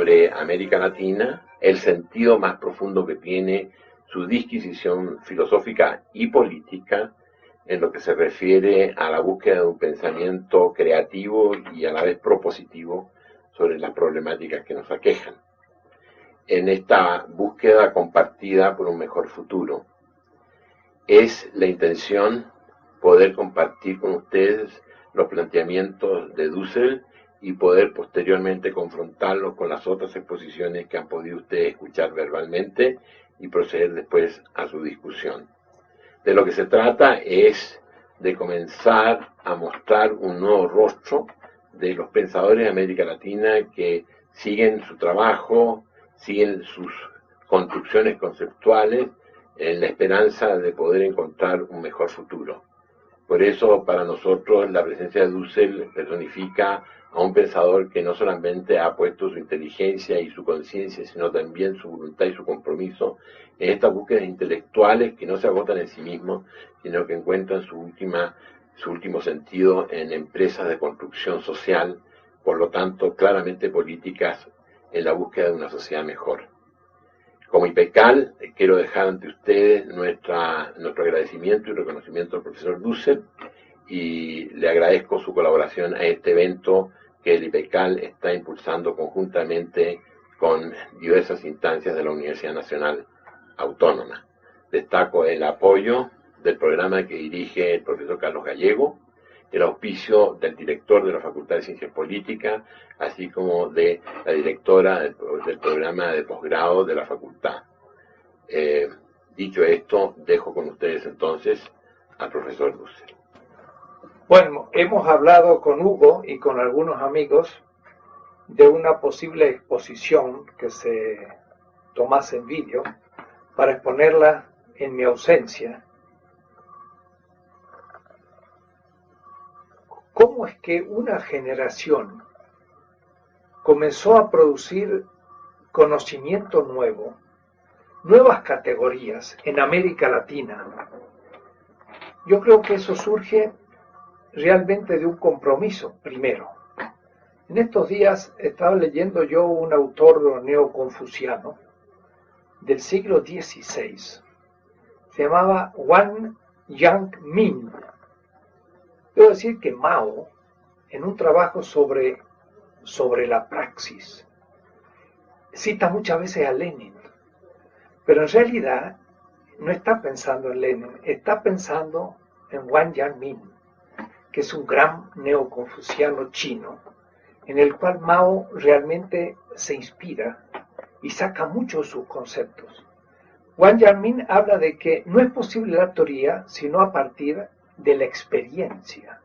sobre América Latina, el sentido más profundo que tiene su disquisición filosófica y política en lo que se refiere a la búsqueda de un pensamiento creativo y a la vez propositivo sobre las problemáticas que nos aquejan. En esta búsqueda compartida por un mejor futuro, es la intención poder compartir con ustedes los planteamientos de Dussel y poder posteriormente confrontarlos con las otras exposiciones que han podido ustedes escuchar verbalmente y proceder después a su discusión. De lo que se trata es de comenzar a mostrar un nuevo rostro de los pensadores de América Latina que siguen su trabajo, siguen sus construcciones conceptuales en la esperanza de poder encontrar un mejor futuro. Por eso, para nosotros, la presencia de Dussel personifica a un pensador que no solamente ha puesto su inteligencia y su conciencia, sino también su voluntad y su compromiso en estas búsquedas intelectuales que no se agotan en sí mismos, sino que encuentran su último sentido en empresas de construcción social, por lo tanto, claramente políticas en la búsqueda de una sociedad mejor. Como IPECAL, quiero dejar ante ustedes nuestro agradecimiento y reconocimiento al profesor Dussel y le agradezco su colaboración a este evento que el IPECAL está impulsando conjuntamente con diversas instancias de la Universidad Nacional Autónoma. Destaco el apoyo del programa que dirige el profesor Carlos Gallego, el auspicio del director de la Facultad de Ciencias Políticas, así como de la directora del programa de posgrado de la facultad. Dicho esto, dejo con ustedes entonces al profesor Dussel. Bueno, hemos hablado con Hugo y con algunos amigos de una posible exposición que se tomase en vídeo para exponerla en mi ausencia. ¿Cómo es que una generación comenzó a producir conocimiento nuevo, nuevas categorías en América Latina? Yo creo que eso surge realmente de un compromiso, primero. En estos días estaba leyendo yo un autor neoconfuciano del siglo XVI. Se llamaba Wang Yang-min. Debo decir que Mao, en un trabajo sobre la praxis, cita muchas veces a Lenin, pero en realidad no está pensando en Lenin, está pensando en Wang Yang-min, que es un gran neoconfuciano chino, en el cual Mao realmente se inspira y saca muchos de sus conceptos. Wang Yang-min habla de que no es posible la teoría sino a partir de la experiencia.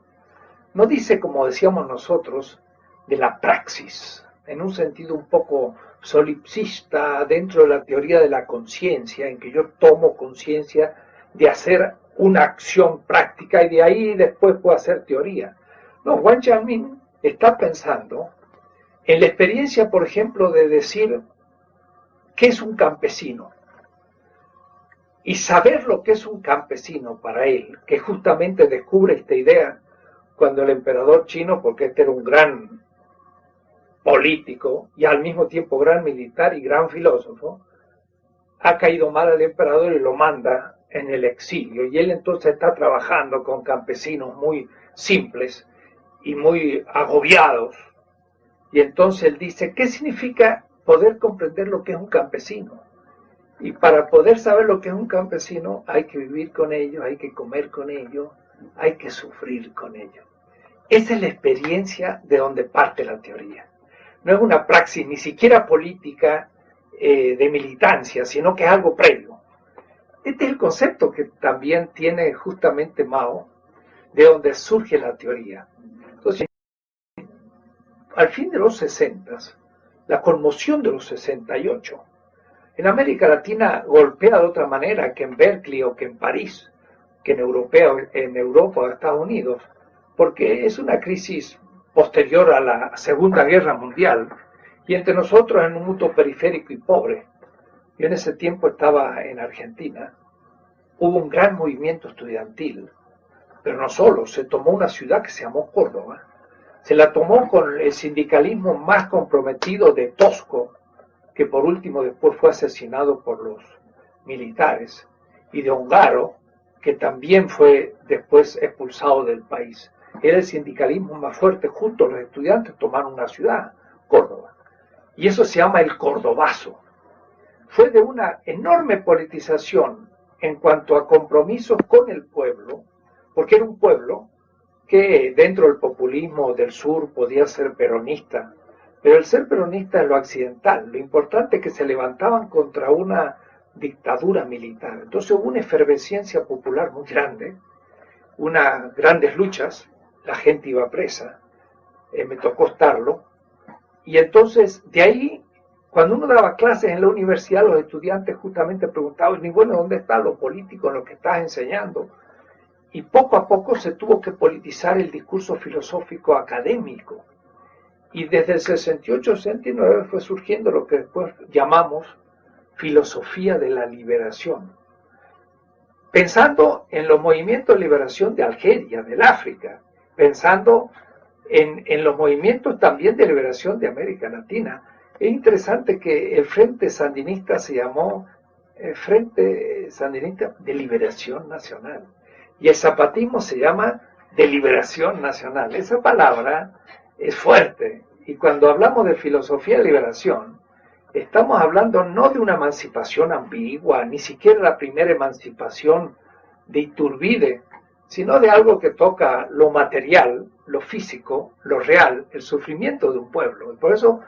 No dice, como decíamos nosotros, de la praxis, en un sentido un poco solipsista dentro de la teoría de la conciencia, en que yo tomo conciencia de hacer una acción práctica y de ahí después puedo hacer teoría. No, Wang Yang-min está pensando en la experiencia, por ejemplo, de decir qué es un campesino. Y saber lo que es un campesino para él, que justamente descubre esta idea cuando el emperador chino, porque este era un gran político y al mismo tiempo gran militar y gran filósofo, ha caído mal al emperador y lo manda en el exilio. Y él entonces está trabajando con campesinos muy simples y muy agobiados. Y entonces él dice, ¿qué significa poder comprender lo que es un campesino? Y para poder saber lo que es un campesino hay que vivir con ellos, hay que comer con ellos, hay que sufrir con ellos. Esa es la experiencia de donde parte la teoría. No es una praxis ni siquiera política de militancia, sino que es algo previo. Este es el concepto que también tiene justamente Mao, de donde surge la teoría. Entonces, al fin de los 60, la conmoción de los 68, en América Latina golpea de otra manera que en Berkeley o que en París, que en Europa o Estados Unidos, porque es una crisis posterior a la Segunda Guerra Mundial y entre nosotros en un mundo periférico y pobre. Yo en ese tiempo estaba en Argentina, hubo un gran movimiento estudiantil, pero no solo, se tomó una ciudad que se llamó Córdoba, Se la tomó con el sindicalismo más comprometido de Tosco, que por último después fue asesinado por los militares, y de Ongaro, que también fue después expulsado del país. Era el sindicalismo más fuerte. Juntos los estudiantes tomaron una ciudad, Córdoba, y eso se llama el cordobazo. Fue de una enorme politización en cuanto a compromisos con el pueblo, porque era un pueblo que dentro del populismo del sur podía ser peronista, pero el ser peronista es lo accidental. Lo importante es que se levantaban contra una dictadura militar. Entonces hubo una efervescencia popular muy grande, unas grandes luchas, la gente iba presa, me tocó estarlo, y entonces de ahí, cuando uno daba clases en la universidad, los estudiantes justamente preguntaban, y bueno, ¿dónde está lo político en lo que estás enseñando? Y poco a poco se tuvo que politizar el discurso filosófico académico, y desde el 68-69 fue surgiendo lo que después llamamos filosofía de la liberación, pensando en los movimientos de liberación de Algeria, del África, pensando en los movimientos también de liberación de América Latina. Es interesante que el Frente Sandinista se llamó Frente Sandinista de Liberación Nacional, y el zapatismo se llama de Liberación Nacional. Esa palabra es fuerte, y cuando hablamos de filosofía de liberación, estamos hablando no de una emancipación ambigua, ni siquiera la primera emancipación de Iturbide, sino de algo que toca lo material, lo físico, lo real, el sufrimiento de un pueblo. Y por eso,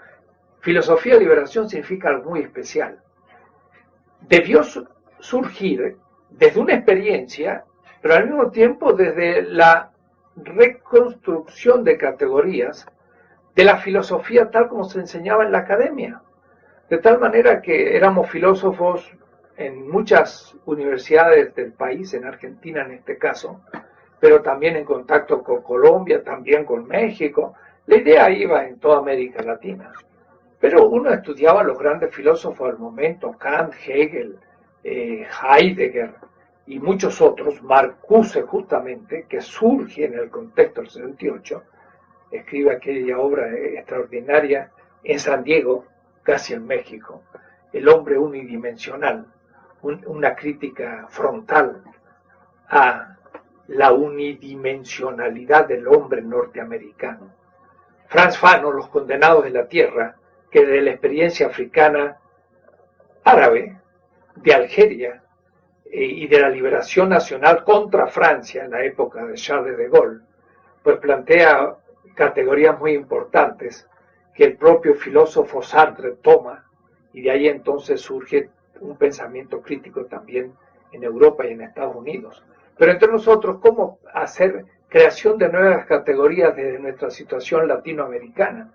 filosofía de liberación significa algo muy especial. Debió surgir desde una experiencia, pero al mismo tiempo desde la reconstrucción de categorías de la filosofía tal como se enseñaba en la academia. De tal manera que éramos filósofos en muchas universidades del país, en Argentina en este caso, pero también en contacto con Colombia, también con México. La idea iba en toda América Latina. Pero uno estudiaba a los grandes filósofos del momento, Kant, Hegel, Heidegger y muchos otros, Marcuse justamente, que surge en el contexto del 68, escribe aquella obra extraordinaria en San Diego, casi en México, El hombre unidimensional, una crítica frontal a la unidimensionalidad del hombre norteamericano. Franz Fanon, Los condenados de la tierra, que de la experiencia africana árabe, de Algeria y de la liberación nacional contra Francia en la época de Charles de Gaulle, pues plantea categorías muy importantes que el propio filósofo Sartre toma, y de ahí entonces surge un pensamiento crítico también en Europa y en Estados Unidos. Pero entre nosotros, ¿cómo hacer creación de nuevas categorías desde nuestra situación latinoamericana?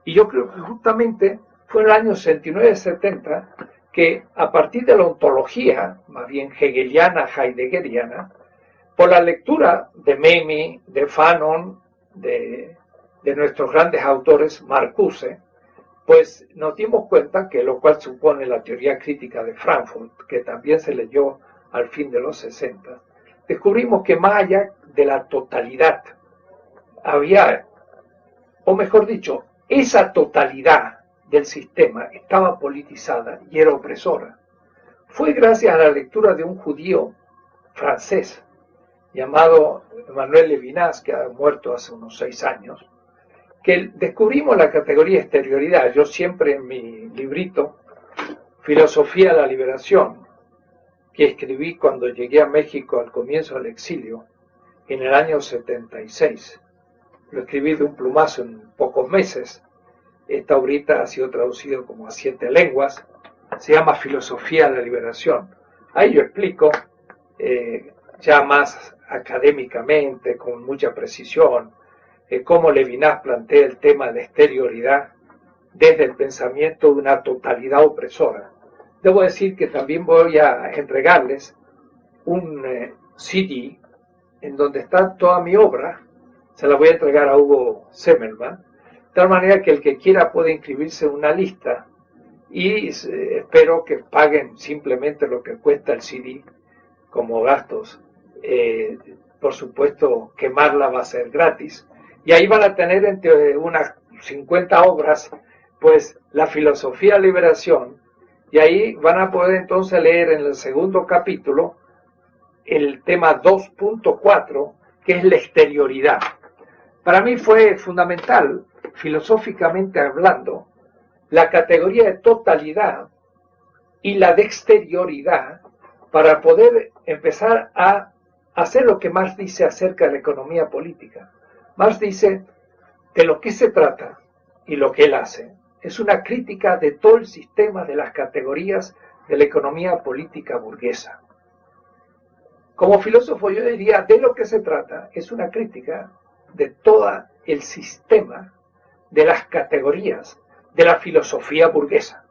Y yo creo que justamente fue en el año 69-70 que a partir de la ontología, más bien hegeliana, heideggeriana, por la lectura de Memmi, de Fanon, de nuestros grandes autores, Marcuse, pues nos dimos cuenta que lo cual supone la teoría crítica de Frankfurt, que también se leyó al fin de los 60, descubrimos que más allá de la totalidad había, o mejor dicho, esa totalidad del sistema estaba politizada y era opresora. Fue gracias a la lectura de un judío francés llamado Emmanuel Levinas, que ha muerto hace unos 6 años, que descubrimos la categoría exterioridad. Yo siempre en mi librito, Filosofía de la Liberación, que escribí cuando llegué a México al comienzo del exilio, en el año 76, lo escribí de un plumazo en pocos meses. Esta obrita ha sido traducido como a 7 lenguas, se llama Filosofía de la Liberación. Ahí yo explico, ya más académicamente, con mucha precisión, cómo Levinas plantea el tema de exterioridad desde el pensamiento de una totalidad opresora. Debo decir que también voy a entregarles un CD en donde está toda mi obra, se la voy a entregar a Hugo Semmelmann, de tal manera que el que quiera puede inscribirse en una lista y espero que paguen simplemente lo que cuesta el CD como gastos. Por supuesto, quemarla va a ser gratis. Y ahí van a tener entre unas 50 obras, pues la filosofía de liberación, y ahí van a poder entonces leer en el segundo capítulo el tema 2.4, que es la exterioridad. Para mí fue fundamental, filosóficamente hablando, la categoría de totalidad y la de exterioridad para poder empezar a hacer lo que Marx dice acerca de la economía política. Marx dice que lo que se trata y lo que él hace es una crítica de todo el sistema de las categorías de la economía política burguesa. Como filósofo yo diría, de lo que se trata es una crítica de todo el sistema de las categorías de la filosofía burguesa.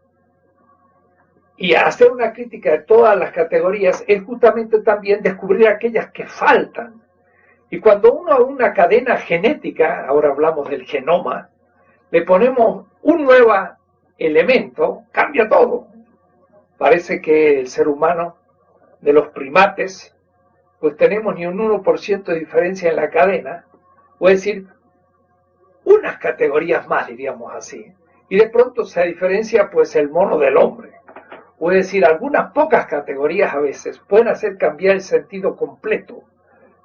Y hacer una crítica de todas las categorías es justamente también descubrir aquellas que faltan. Y cuando uno a una cadena genética, ahora hablamos del genoma, le ponemos un nuevo elemento, cambia todo. Parece que el ser humano, de los primates, pues tenemos ni un 1% de diferencia en la cadena, o es decir, unas categorías más, diríamos así. Y de pronto se diferencia pues el mono del hombre. O es decir, algunas pocas categorías a veces pueden hacer cambiar el sentido completo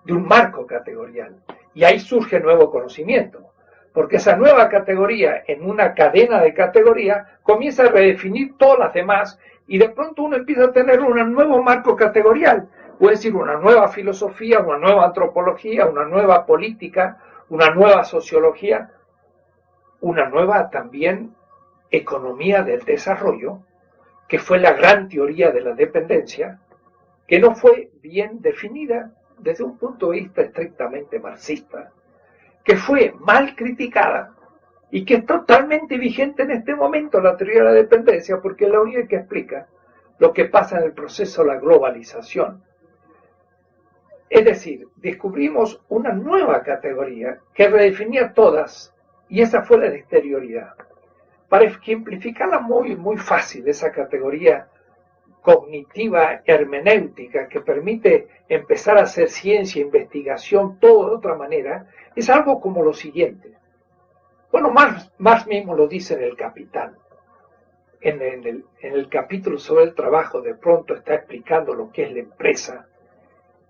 de un marco categorial. Y ahí surge nuevo conocimiento. Porque esa nueva categoría en una cadena de categorías comienza a redefinir todas las demás y de pronto uno empieza a tener un nuevo marco categorial. Puede decir una nueva filosofía, una nueva antropología, una nueva política, una nueva sociología, una nueva también economía del desarrollo, que fue la gran teoría de la dependencia, que no fue bien definida desde un punto de vista estrictamente marxista, que fue mal criticada y que es totalmente vigente en este momento la teoría de la dependencia, porque es la única que explica lo que pasa en el proceso de la globalización. Es decir, descubrimos una nueva categoría que redefinía todas, y esa fue la de exterioridad. Para ejemplificarla muy fácil, esa categoría cognitiva hermenéutica que permite empezar a hacer ciencia, investigación, todo de otra manera, es algo como lo siguiente. Bueno, Marx mismo lo dice en El Capital. En el capítulo sobre el trabajo, de pronto está explicando lo que es la empresa.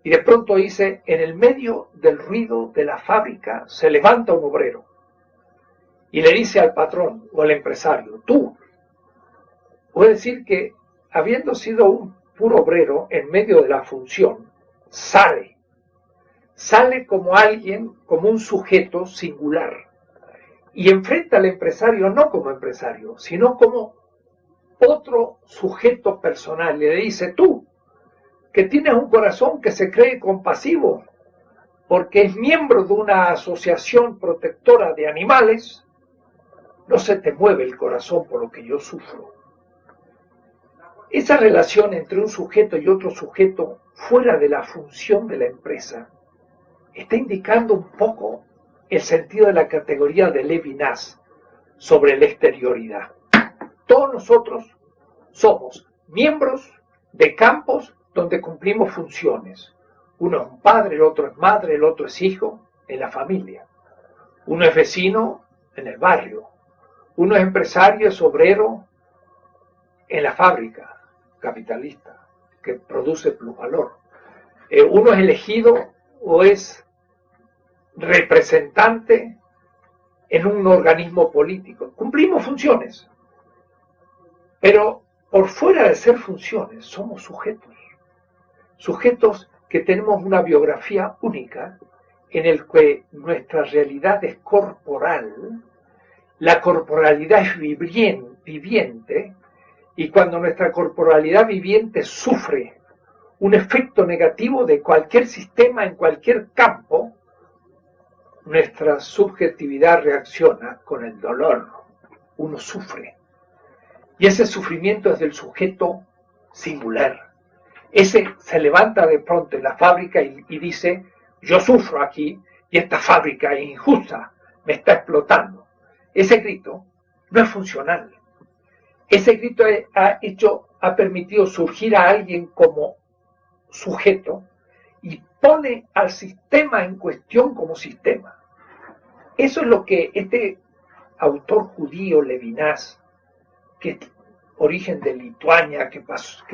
Y de pronto dice, en el medio del ruido de la fábrica se levanta un obrero. Y le dice al patrón o al empresario, tú. Puede decir que, habiendo sido un puro obrero en medio de la función, sale como alguien, como un sujeto singular, y enfrenta al empresario no como empresario, sino como otro sujeto personal. Y le dice, tú, que tienes un corazón que se cree compasivo, porque es miembro de una asociación protectora de animales, no se te mueve el corazón por lo que yo sufro. Esa relación entre un sujeto y otro sujeto fuera de la función de la empresa está indicando un poco el sentido de la categoría de Levinas sobre la exterioridad. Todos nosotros somos miembros de campos donde cumplimos funciones. Uno es un padre, el otro es madre, el otro es hijo, en la familia. Uno es vecino en el barrio. Uno es empresario, es obrero en la fábrica capitalista que produce plusvalor. Uno es elegido o es representante en un organismo político. Cumplimos funciones, pero por fuera de ser funciones somos sujetos que tenemos una biografía única en el que nuestra realidad es corporal, la corporalidad es viviente, y cuando nuestra corporalidad viviente sufre un efecto negativo de cualquier sistema en cualquier campo, nuestra subjetividad reacciona con el dolor. Uno sufre. Y ese sufrimiento es del sujeto singular. Ese se levanta de pronto en la fábrica y dice, yo sufro aquí y esta fábrica es injusta, me está explotando. Ese grito no es funcional. Ese grito ha permitido surgir a alguien como sujeto y pone al sistema en cuestión como sistema. Eso es lo que este autor judío, Levinas, que es origen de Lituania, que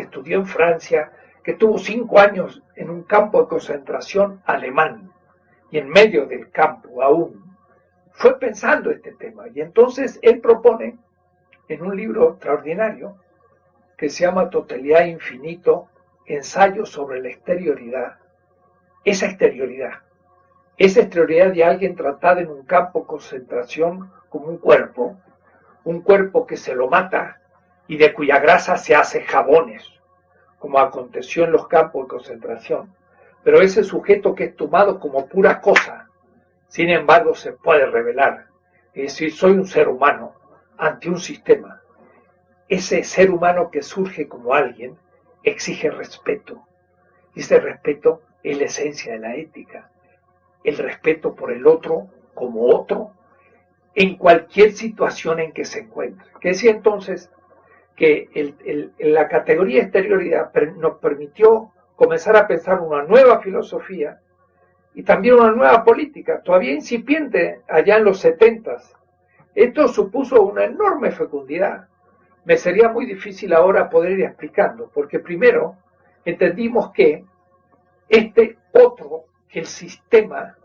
estudió en Francia, que tuvo 5 años en un campo de concentración alemán, y en medio del campo aún, fue pensando este tema. Y entonces él propone, en un libro extraordinario, que se llama Totalidad Infinito, ensayo sobre la exterioridad, esa exterioridad de alguien tratado en un campo de concentración como un cuerpo que se lo mata y de cuya grasa se hace jabones, como aconteció en los campos de concentración. Pero ese sujeto que es tomado como pura cosa, sin embargo, se puede revelar. Es decir, soy un ser humano ante un sistema. Ese ser humano que surge como alguien exige respeto. Y ese respeto es la esencia de la ética. El respeto por el otro como otro en cualquier situación en que se encuentre. Que decía entonces que la categoría exterioridad nos permitió comenzar a pensar una nueva filosofía y también una nueva política, todavía incipiente allá en los 70s. Esto supuso una enorme fecundidad. Me sería muy difícil ahora poder ir explicando, porque primero entendimos que que el sistema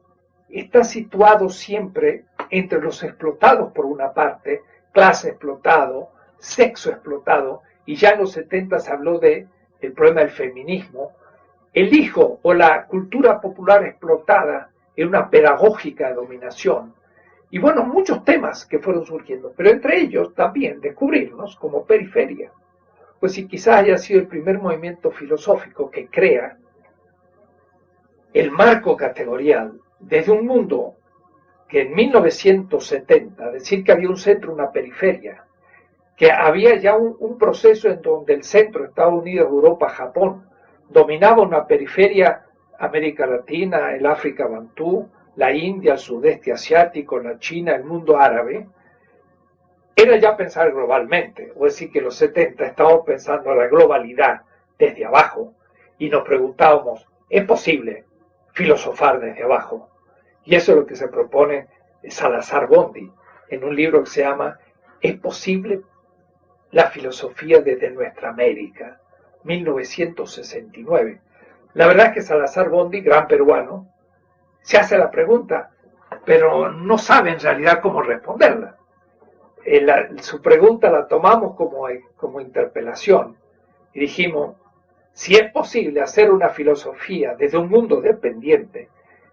está situado siempre entre los explotados por una parte, clase explotado, sexo explotado, y ya en los 70 se habló del problema del feminismo, el hijo o la cultura popular explotada en una pedagógica de dominación, y bueno, muchos temas que fueron surgiendo, pero entre ellos también descubrirnos como periferia, pues si quizás haya sido el primer movimiento filosófico que crea el marco categorial desde un mundo que en 1970, decir que había un centro, una periferia, que había ya un proceso en donde el centro, Estados Unidos, Europa, Japón, dominaba una periferia, América Latina, el África Bantú, la India, el sudeste asiático, la China, el mundo árabe, era ya pensar globalmente, o decir que en los 70 estábamos pensando en la globalidad desde abajo y nos preguntábamos, ¿es posible filosofar desde abajo? Y eso es lo que se propone Salazar Bondi en un libro que se llama ¿Es posible la filosofía desde nuestra América? 1969. La verdad es que Salazar Bondi, gran peruano, se hace la pregunta, pero no sabe en realidad cómo responderla. Su pregunta la tomamos como interpelación y dijimos, si es posible hacer una filosofía desde un mundo dependiente,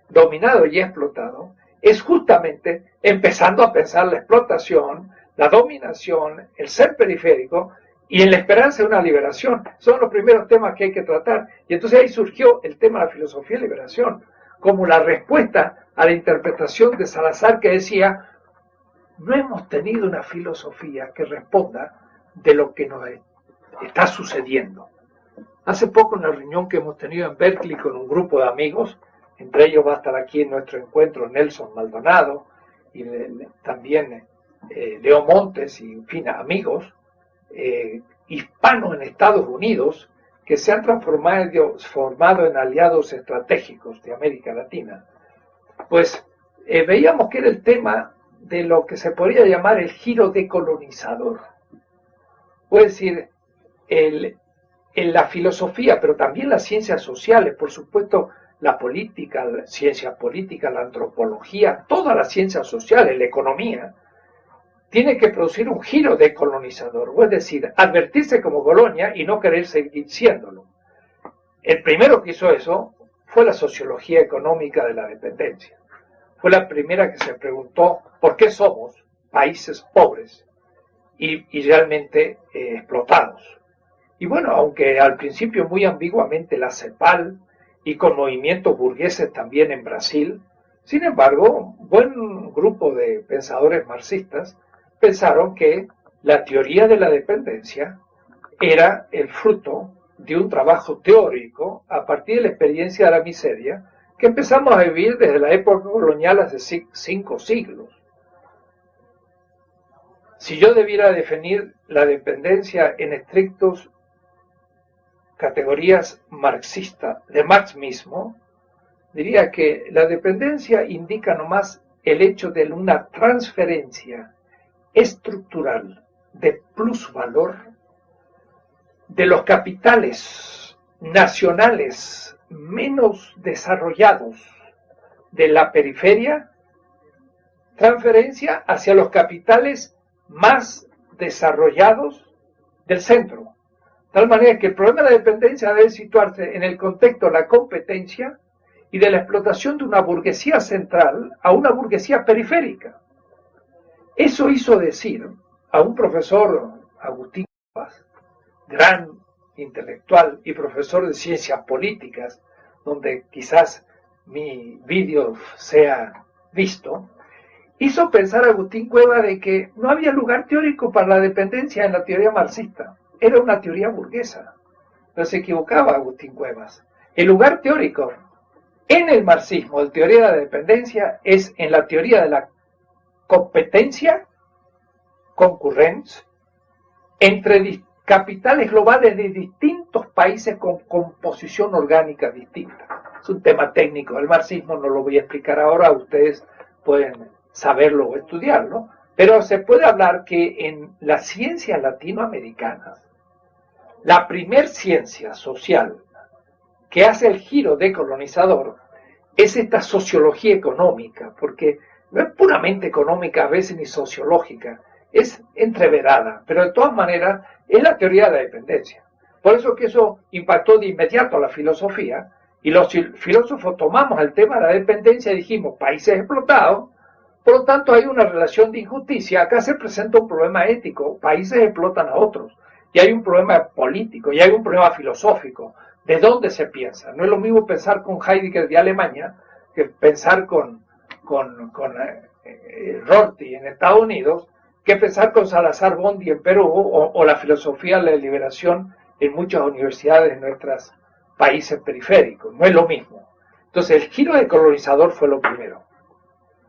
dominado y explotado, es justamente empezando a pensar la explotación, la dominación, el ser periférico y en la esperanza de una liberación. Son los primeros temas que hay que tratar. Y entonces ahí surgió el tema de la filosofía de liberación, como la respuesta a la interpretación de Salazar que decía, no hemos tenido una filosofía que responda de lo que nos está sucediendo. Hace poco en la reunión que hemos tenido en Berkeley con un grupo de amigos, entre ellos va a estar aquí en nuestro encuentro Nelson Maldonado y también Leo Montes y en fin, amigos hispanos en Estados Unidos que se han transformado en aliados estratégicos de América Latina. Pues veíamos que era el tema de lo que se podría llamar el giro decolonizador. Es decir, en la filosofía, pero también las ciencias sociales, por supuesto, la política, la ciencia política, la antropología, todas las ciencias sociales, la economía, tiene que producir un giro decolonizador, es decir, advertirse como colonia y no querer seguir siéndolo. El primero que hizo eso fue la sociología económica de la dependencia. Fue la primera que se preguntó por qué somos países pobres y realmente explotados. Y bueno, aunque al principio muy ambiguamente la CEPAL y con movimientos burgueses también en Brasil, sin embargo, un buen grupo de pensadores marxistas pensaron que la teoría de la dependencia era el fruto de un trabajo teórico a partir de la experiencia de la miseria que empezamos a vivir desde la época colonial hace 5 siglos. Si yo debiera definir la dependencia en estrictos categorías marxistas, de Marx mismo, diría que la dependencia indica nomás el hecho de una transferencia estructural de plusvalor de los capitales nacionales menos desarrollados de la periferia, transferencia hacia los capitales más desarrollados del centro. De tal manera que el problema de la dependencia debe situarse en el contexto de la competencia y de la explotación de una burguesía central a una burguesía periférica. Eso hizo decir a un profesor, Agustín Cuevas, gran intelectual y profesor de ciencias políticas, donde quizás mi vídeo sea visto, hizo pensar a Agustín Cuevas de que no había lugar teórico para la dependencia en la teoría marxista. Era una teoría burguesa. Pero se equivocaba Agustín Cuevas. El lugar teórico en el marxismo, la teoría de la dependencia, es en la teoría de la competencia, concurrencia, entre capitales globales de distintos países con composición orgánica distinta. Es un tema técnico del marxismo, no lo voy a explicar ahora, ustedes pueden saberlo o estudiarlo, pero se puede hablar que en las ciencias latinoamericanas, la primer ciencia social que hace el giro decolonizador es esta sociología económica, porque no es puramente económica a veces ni sociológica, es entreverada, pero de todas maneras es la teoría de la dependencia. Por eso que eso impactó de inmediato a la filosofía, y los filósofos tomamos el tema de la dependencia y dijimos, países explotados, por lo tanto hay una relación de injusticia, acá se presenta un problema ético, países explotan a otros, y hay un problema político, y hay un problema filosófico, ¿de dónde se piensa? No es lo mismo pensar con Heidegger de Alemania que pensar con Rorty en Estados Unidos, que pensar con Salazar Bondi en Perú o la filosofía de la liberación en muchas universidades de nuestros países periféricos. No es lo mismo. Entonces el giro decolonizador fue lo primero.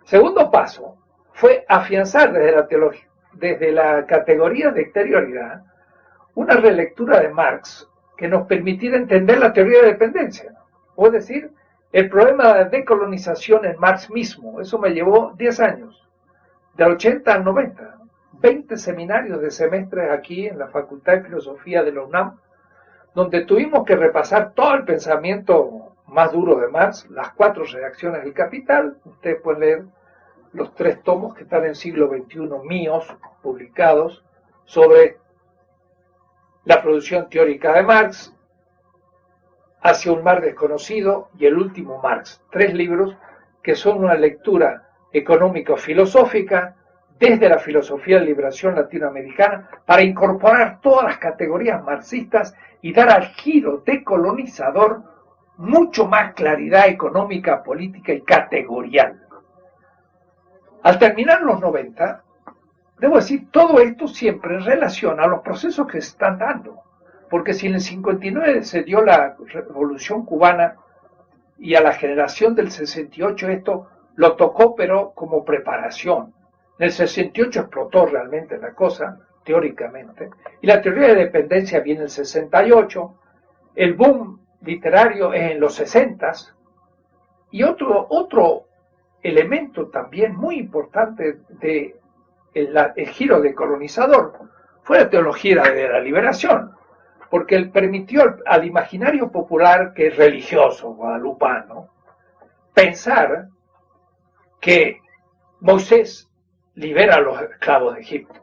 Segundo paso fue afianzar desde la teología, desde la categoría de exterioridad, una relectura de Marx que nos permitiera entender la teoría de dependencia. Es decir, el problema de la decolonización en Marx mismo. Eso me llevó 10 años, del 80 al 90. 20 seminarios de semestres aquí en la Facultad de Filosofía de la UNAM, donde tuvimos que repasar todo el pensamiento más duro de Marx, las 4 reacciones del Capital. Ustedes pueden leer los 3 tomos que están en siglo XXI míos, publicados, sobre la producción teórica de Marx, Hacia un mar desconocido y El último Marx. 3 libros que son una lectura económico-filosófica desde la filosofía de liberación latinoamericana para incorporar todas las categorías marxistas y dar al giro decolonizador mucho más claridad económica, política y categorial. Al terminar los 90, debo decir, todo esto siempre en relación a los procesos que se están dando, porque si en el 59 se dio la Revolución Cubana y a la generación del 68 esto lo tocó pero como preparación. En el 68 explotó realmente la cosa, teóricamente, y la teoría de dependencia viene en el 68, el boom literario es en los 60, y otro elemento también muy importante de el giro decolonizador fue la teología de la liberación, porque él permitió al imaginario popular, que es religioso, guadalupano, pensar que Moisés libera a los esclavos de Egipto.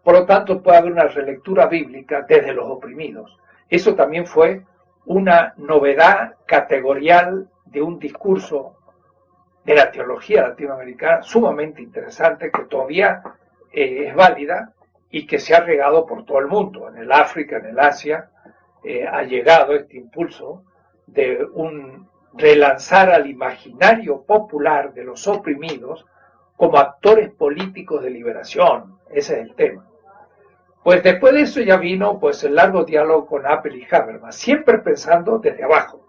Por lo tanto, puede haber una relectura bíblica desde los oprimidos. Eso también fue una novedad categorial de un discurso de la teología latinoamericana sumamente interesante, que todavía es válida y que se ha regado por todo el mundo. En el África, en el Asia, ha llegado este impulso de un relanzar al imaginario popular de los oprimidos como actores políticos de liberación. Ese es el tema. Pues después de eso ya vino pues el largo diálogo con Apel y Habermas, siempre pensando desde abajo.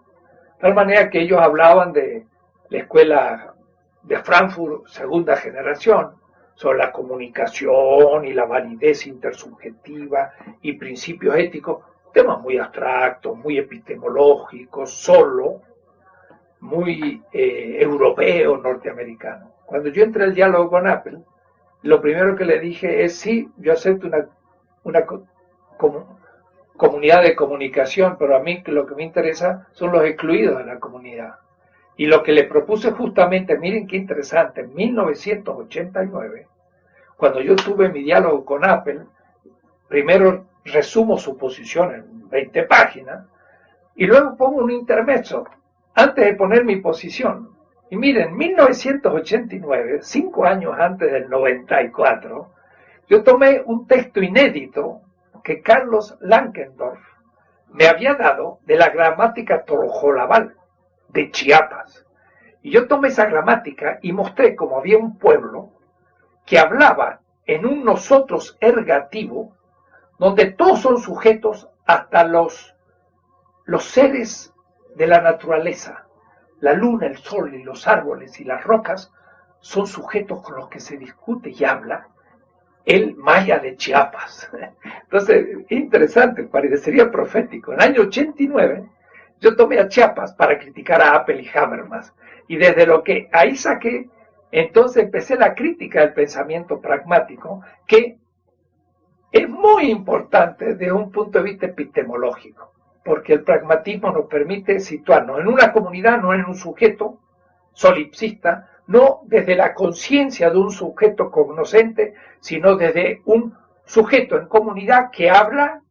De tal manera que ellos hablaban de la escuela de Frankfurt, segunda generación, sobre la comunicación y la validez intersubjetiva y principios éticos, temas muy abstractos, muy epistemológicos, solo, muy europeos, norteamericanos. Cuando yo entré al diálogo con Apple, lo primero que le dije es, sí, yo acepto una comunidad de comunicación, pero a mí lo que me interesa son los excluidos de la comunidad. Y lo que le propuse justamente, miren qué interesante, en 1989, cuando yo tuve mi diálogo con Apple, primero resumo su posición en 20 páginas y luego pongo un intermezzo antes de poner mi posición. Y miren, 1989, 5 años antes del 94, yo tomé un texto inédito que Carlos Lankendorf me había dado de la gramática torojolabal de Chiapas. Y yo tomé esa gramática y mostré cómo había un pueblo que hablaba en un nosotros ergativo, donde todos son sujetos, hasta los seres de la naturaleza. La luna, el sol y los árboles y las rocas son sujetos con los que se discute y habla el maya de Chiapas. Entonces, interesante, parecería profético. En el año 89 yo tomé a Chiapas para criticar a Apple y Habermas. Y desde lo que ahí saqué, entonces empecé la crítica del pensamiento pragmático, que es muy importante desde un punto de vista epistemológico, porque el pragmatismo nos permite situarnos en una comunidad, no en un sujeto solipsista, no desde la conciencia de un sujeto cognoscente, sino desde un sujeto en comunidad que habla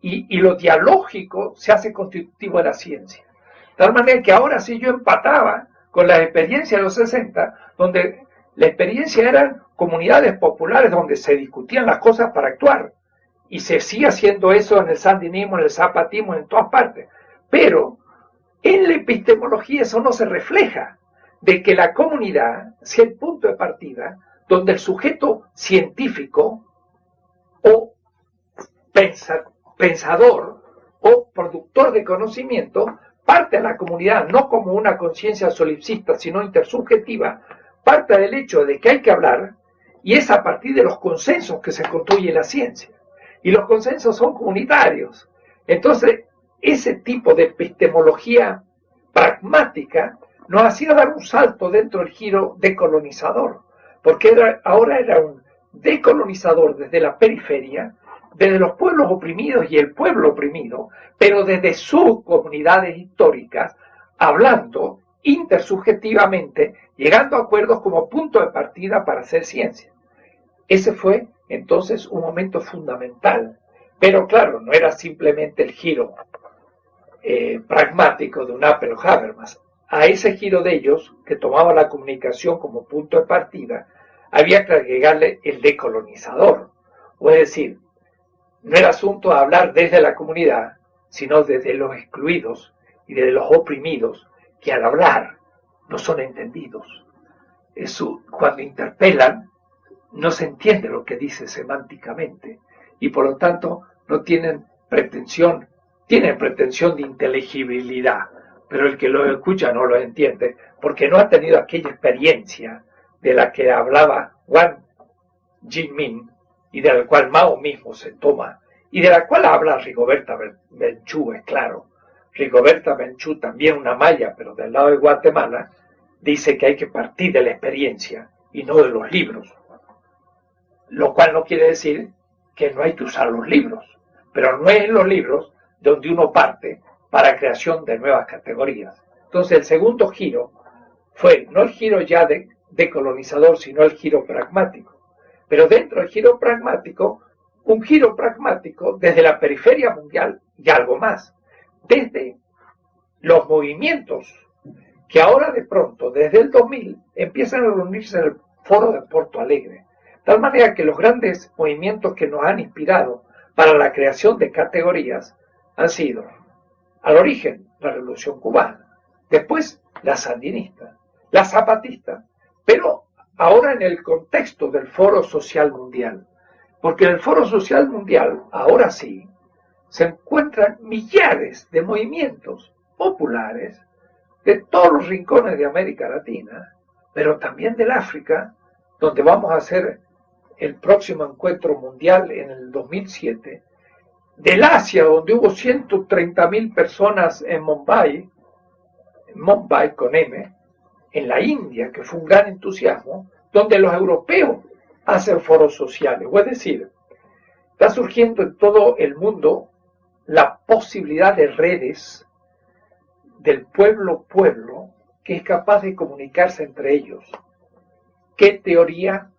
y lo dialógico se hace constitutivo de la ciencia. De tal manera que ahora sí yo empataba con la experiencia de los 60, donde la experiencia eran comunidades populares donde se discutían las cosas para actuar. Y se sigue haciendo eso en el sandinismo, en el zapatismo, en todas partes. Pero en la epistemología eso no se refleja, de que la comunidad sea el punto de partida donde el sujeto científico o pensador o productor de conocimiento parte de la comunidad no como una conciencia solipsista, sino intersubjetiva, parte del hecho de que hay que hablar, y es a partir de los consensos que se construye la ciencia. Y los consensos son comunitarios. Entonces, ese tipo de epistemología pragmática nos hacía dar un salto dentro del giro decolonizador, porque ahora era un decolonizador desde la periferia, desde los pueblos oprimidos y el pueblo oprimido, pero desde sus comunidades históricas, hablando intersubjetivamente, llegando a acuerdos como punto de partida para hacer ciencia. Ese fue entonces un momento fundamental, pero claro, no era simplemente el giro pragmático de un Apple o Habermas. A ese giro de ellos, que tomaba la comunicación como punto de partida, había que agregarle el decolonizador, o es decir, no era asunto de hablar desde la comunidad, sino desde los excluidos y desde los oprimidos, que al hablar no son entendidos. Eso, cuando interpelan, no se entiende lo que dice semánticamente, y por lo tanto no tienen pretensión de inteligibilidad, pero el que lo escucha no lo entiende, porque no ha tenido aquella experiencia de la que hablaba Wang Jin-min, y de la cual Mao mismo se toma, y de la cual habla Rigoberta Menchú, es claro. Rigoberta Menchú, también una maya, pero del lado de Guatemala, dice que hay que partir de la experiencia y no de los libros. Lo cual no quiere decir que no hay que usar los libros, pero no es en los libros donde uno parte para creación de nuevas categorías. Entonces el segundo giro fue no el giro ya decolonizador, sino el giro pragmático. Pero dentro del giro pragmático, un giro pragmático desde la periferia mundial y algo más, desde los movimientos que ahora de pronto, desde el 2000, empiezan a reunirse en el foro de Porto Alegre. De tal manera que los grandes movimientos que nos han inspirado para la creación de categorías han sido, al origen, la Revolución Cubana, después la sandinista, la zapatista, pero ahora en el contexto del Foro Social Mundial, porque en el Foro Social Mundial, ahora sí, se encuentran millares de movimientos populares de todos los rincones de América Latina, pero también del África, donde vamos a hacer el próximo encuentro mundial en el 2007, del Asia, donde hubo 130.000 personas en Mumbai con M, en la India, que fue un gran entusiasmo, donde los europeos hacen foros sociales. O es decir, está surgiendo en todo el mundo la posibilidad de redes del pueblo que es capaz de comunicarse entre ellos. ¿Qué teoría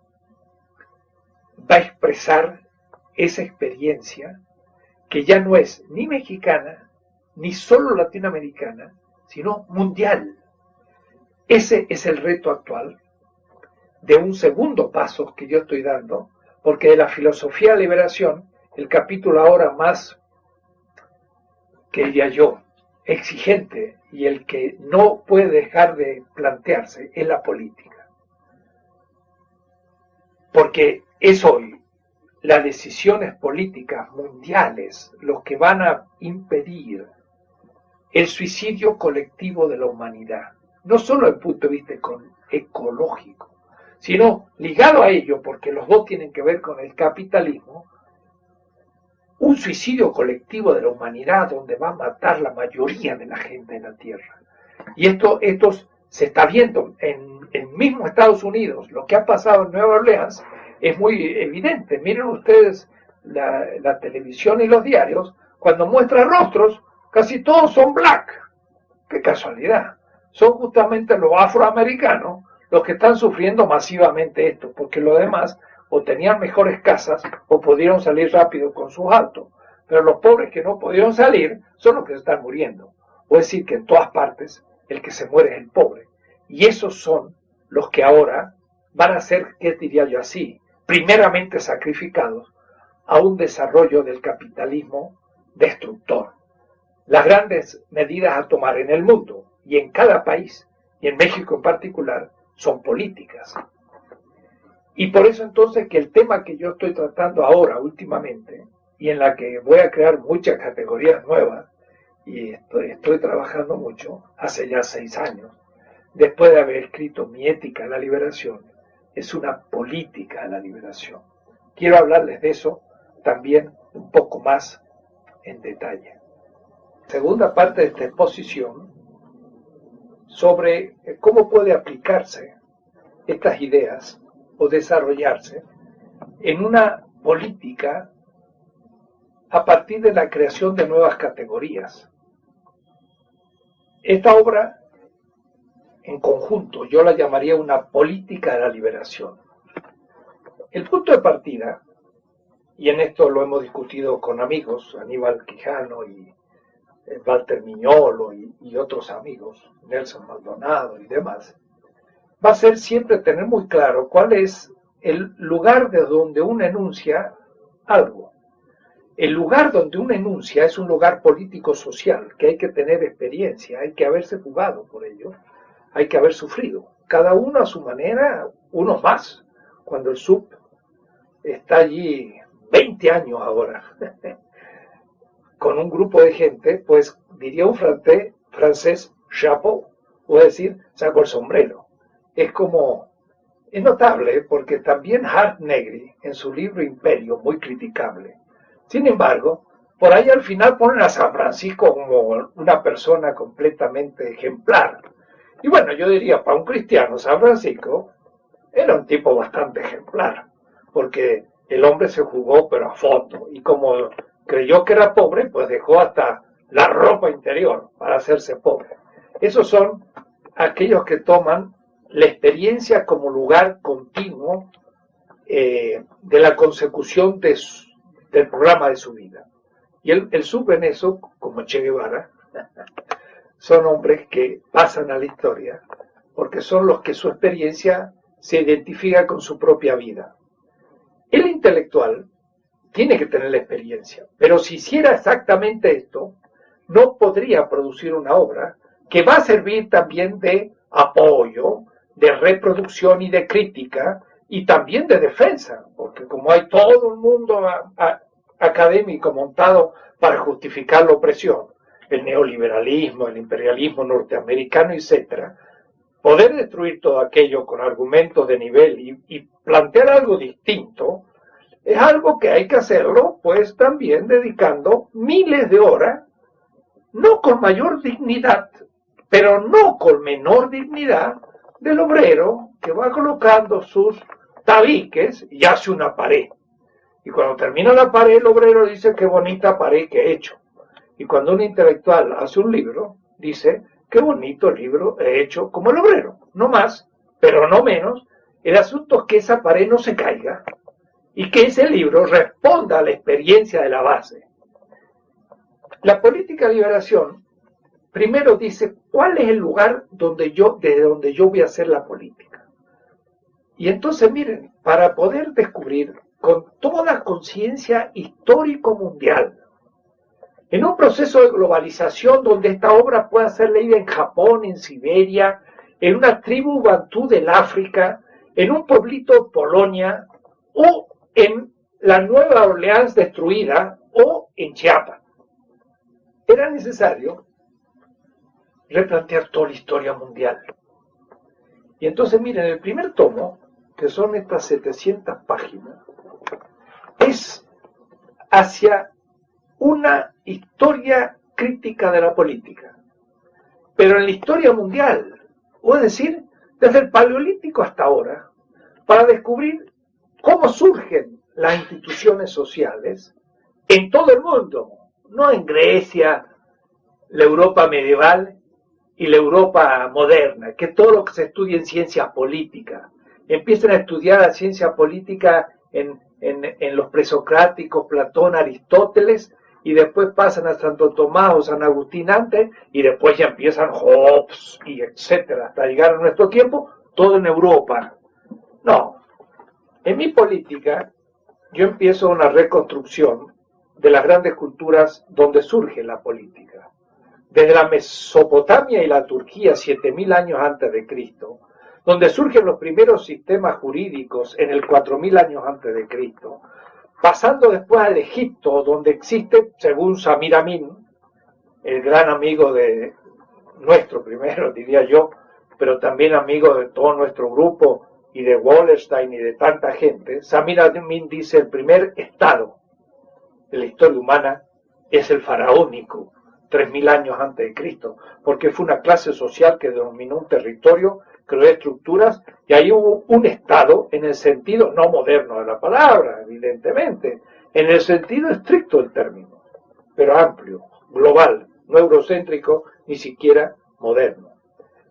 va a expresar esa experiencia que ya no es ni mexicana, ni solo latinoamericana, sino mundial? Ese es el reto actual de un segundo paso que yo estoy dando, porque de la filosofía de liberación, el capítulo ahora más, que diría yo, exigente y el que no puede dejar de plantearse es la política. Porque es hoy las decisiones políticas mundiales los que van a impedir el suicidio colectivo de la humanidad, no solo desde el punto de vista ecológico, sino ligado a ello, porque los dos tienen que ver con el capitalismo, un suicidio colectivo de la humanidad donde va a matar la mayoría de la gente en la Tierra. Y esto se está viendo en mismo Estados Unidos. Lo que ha pasado en Nueva Orleans es muy evidente. Miren ustedes la televisión y los diarios, cuando muestran rostros, casi todos son black. ¡Qué casualidad! Son justamente los afroamericanos los que están sufriendo masivamente esto, porque los demás o tenían mejores casas o pudieron salir rápido con sus autos. Pero los pobres que no pudieron salir son los que se están muriendo. O es decir, que en todas partes el que se muere es el pobre. Y esos son los que ahora van a ser, ¿qué diría yo así?, primeramente sacrificados a un desarrollo del capitalismo destructor. Las grandes medidas a tomar en el mundo y en cada país, y en México en particular, son políticas. Y por eso entonces que el tema que yo estoy tratando ahora últimamente, y en la que voy a crear muchas categorías nuevas, y estoy trabajando mucho, hace ya 6 años, después de haber escrito Mi ética de la liberación, es una política de la liberación. Quiero hablarles de eso también un poco más en detalle. Segunda parte de esta exposición sobre cómo puede aplicarse estas ideas o desarrollarse en una política a partir de la creación de nuevas categorías. Esta obra, en conjunto, yo la llamaría una política de la liberación. El punto de partida, y en esto lo hemos discutido con amigos, Aníbal Quijano y Walter Miñolo y otros amigos, Nelson Maldonado y demás, va a ser siempre tener muy claro cuál es el lugar de donde uno enuncia algo. El lugar donde uno enuncia es un lugar político-social, que hay que tener experiencia, hay que haberse jugado por ello, hay que haber sufrido. Cada uno a su manera, unos más. Cuando el SUP está allí 20 años ahora, con un grupo de gente, pues diría un francés, chapeau, o decir, saco el sombrero. Es notable, porque también Hart Negri, en su libro Imperio, muy criticable. Sin embargo, por ahí al final ponen a San Francisco como una persona completamente ejemplar. Y bueno, yo diría, para un cristiano, San Francisco era un tipo bastante ejemplar, porque el hombre se jugó pero a fondo, y como creyó que era pobre, pues dejó hasta la ropa interior para hacerse pobre. Esos son aquellos que toman la experiencia como lugar continuo de la consecución del programa de su vida. Y el SUP en eso, como Che Guevara, son hombres que pasan a la historia porque son los que su experiencia se identifica con su propia vida. El intelectual tiene que tener la experiencia, pero si hiciera exactamente esto, no podría producir una obra que va a servir también de apoyo, de reproducción y de crítica, y también de defensa, porque como hay todo un mundo académico montado para justificar la opresión, el neoliberalismo, el imperialismo norteamericano, etc., poder destruir todo aquello con argumentos de nivel y plantear algo distinto, es algo que hay que hacerlo, pues también dedicando miles de horas, no con mayor dignidad, pero no con menor dignidad, del obrero que va colocando sus tabiques y hace una pared. Y cuando termina la pared, el obrero dice, qué bonita pared que he hecho. Y cuando un intelectual hace un libro, dice, qué bonito libro he hecho como el obrero. No más, pero no menos. El asunto es que esa pared no se caiga y que ese libro responda a la experiencia de la base. La política de liberación primero dice cuál es el lugar desde donde yo voy a hacer la política. Y entonces miren, para poder descubrir con toda conciencia histórico mundial, en un proceso de globalización donde esta obra pueda ser leída en Japón, en Siberia, en una tribu bantú del África, en un pueblito de Polonia, o en la Nueva Orleans destruida, o en Chiapas. Era necesario replantear toda la historia mundial. Y entonces, miren, el primer tomo, que son estas 700 páginas, es hacia una historia crítica de la política, pero en la historia mundial, es decir, desde el Paleolítico hasta ahora, para descubrir cómo surgen las instituciones sociales en todo el mundo, no en Grecia, la Europa medieval y la Europa moderna, que todo lo que se estudia en ciencia política, empiezan a estudiar la ciencia política en los presocráticos, Platón, Aristóteles, y después pasan a Santo Tomás o San Agustín antes, y después ya empiezan Hobbes y etcétera, hasta llegar a nuestro tiempo, todo en Europa. No, en mi política yo empiezo una reconstrucción de las grandes culturas donde surge la política. Desde la Mesopotamia y la Turquía, 7000 años antes de Cristo, donde surgen los primeros sistemas jurídicos en el 4000 años antes de Cristo, pasando después al Egipto, donde existe, según Samir Amin, el gran amigo de nuestro primero, diría yo, pero también amigo de todo nuestro grupo y de Wallerstein y de tanta gente, Samir Amin dice el primer estado de la historia humana es el faraónico, 3000 años antes de Cristo, porque fue una clase social que dominó un territorio, creó estructuras, y ahí hubo un Estado en el sentido no moderno de la palabra, evidentemente, en el sentido estricto del término, pero amplio, global, no eurocéntrico, ni siquiera moderno.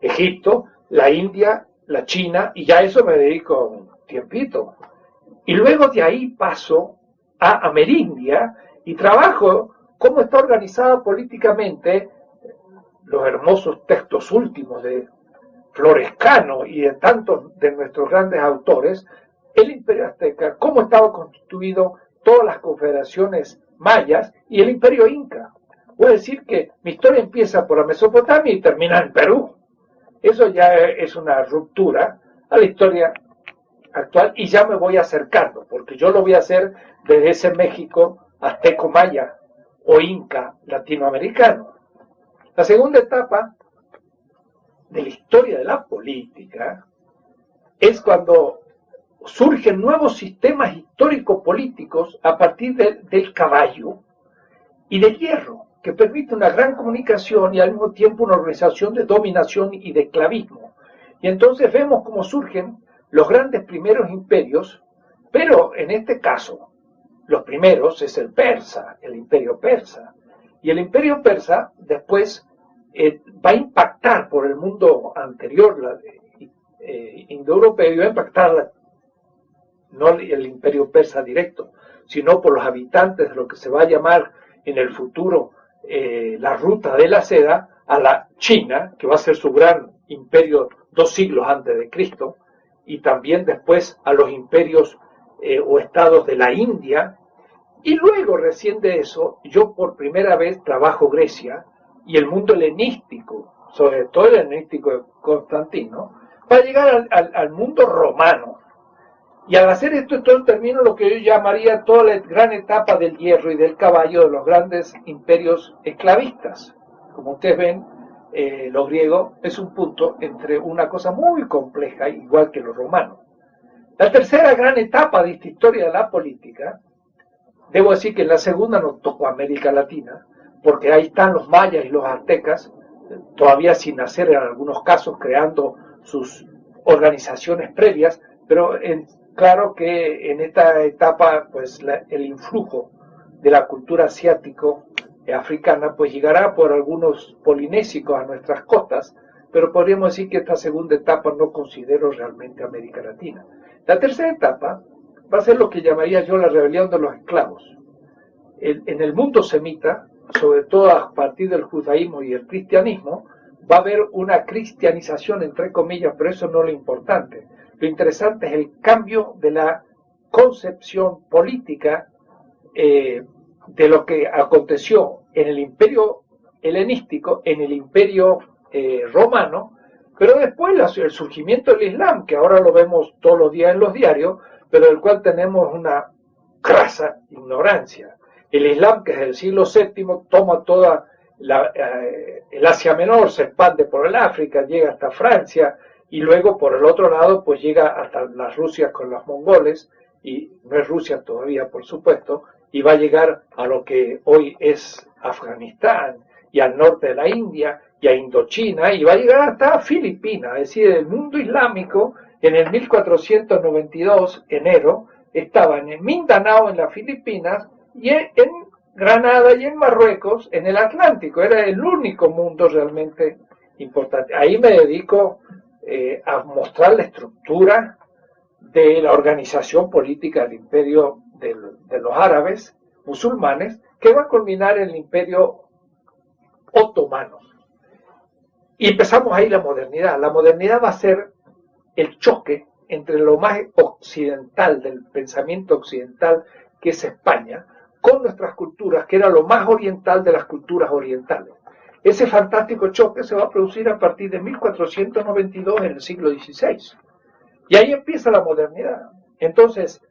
Egipto, la India, la China, y ya eso me dedico un tiempito. Y luego de ahí paso a Amerindia y trabajo cómo está organizada políticamente los hermosos textos últimos de Florescano y de tantos de nuestros grandes autores, el Imperio Azteca, cómo estaba constituido todas las confederaciones mayas y el Imperio Inca. Voy a decir que mi historia empieza por la Mesopotamia y termina en Perú. Eso ya es una ruptura a la historia actual y ya me voy acercando, porque yo lo voy a hacer desde ese México azteco-maya o inca latinoamericano. La segunda etapa de la historia de la política es cuando surgen nuevos sistemas histórico-políticos a partir del caballo y del hierro, que permite una gran comunicación y al mismo tiempo una organización de dominación y de esclavismo. Y entonces vemos cómo surgen los grandes primeros imperios, pero en este caso, los primeros es el persa, el imperio persa. Y el imperio persa después va a impactar por el mundo anterior, indoeuropeo, y va a impactar no el imperio persa directo, sino por los habitantes de lo que se va a llamar en el futuro la ruta de la seda a la China, que va a ser su gran imperio 2 siglos antes de Cristo, y también después a los imperios o estados de la India, y luego recién de eso yo por primera vez trabajo Grecia y el mundo helenístico, sobre todo el helenístico de Constantino, para llegar al mundo romano. Y al hacer esto, entonces termino lo que yo llamaría toda la gran etapa del hierro y del caballo de los grandes imperios esclavistas. Como ustedes ven, lo griego es un punto entre una cosa muy compleja, igual que lo romano. La tercera gran etapa de esta historia de la política, debo decir que en la segunda nos tocó América Latina, porque ahí están los mayas y los aztecas, todavía sin nacer en algunos casos, creando sus organizaciones previas, pero claro que en esta etapa pues el influjo de la cultura asiático-africana pues llegará por algunos polinésicos a nuestras costas, pero podríamos decir que esta segunda etapa no considero realmente América Latina. La tercera etapa va a ser lo que llamaría yo la rebelión de los esclavos. En el mundo semita, sobre todo a partir del judaísmo y el cristianismo, va a haber una cristianización, entre comillas, pero eso no es lo importante. Lo interesante es el cambio de la concepción política de lo que aconteció en el imperio helenístico, en el imperio romano, pero después el surgimiento del Islam, que ahora lo vemos todos los días en los diarios, pero del cual tenemos una crasa ignorancia. El Islam, que es del siglo VII, toma toda el Asia Menor, se expande por el África, llega hasta Francia, y luego por el otro lado pues llega hasta las Rusias con los mongoles, y no es Rusia todavía por supuesto, y va a llegar a lo que hoy es Afganistán, y al norte de la India, y a Indochina, y va a llegar hasta Filipinas. Es decir, el mundo islámico en el 1492, enero, estaba en Mindanao, en las Filipinas, y en Granada y en Marruecos, en el Atlántico. Era el único mundo realmente importante. Ahí me dedico a mostrar la estructura de la organización política del imperio de los árabes musulmanes, que va a culminar en el imperio otomano. Y empezamos ahí la modernidad. La modernidad va a ser el choque entre lo más occidental del pensamiento occidental, que es España, con nuestras culturas, que era lo más oriental de las culturas orientales. Ese fantástico choque se va a producir a partir de 1492 en el siglo XVI. Y ahí empieza la modernidad. Entonces,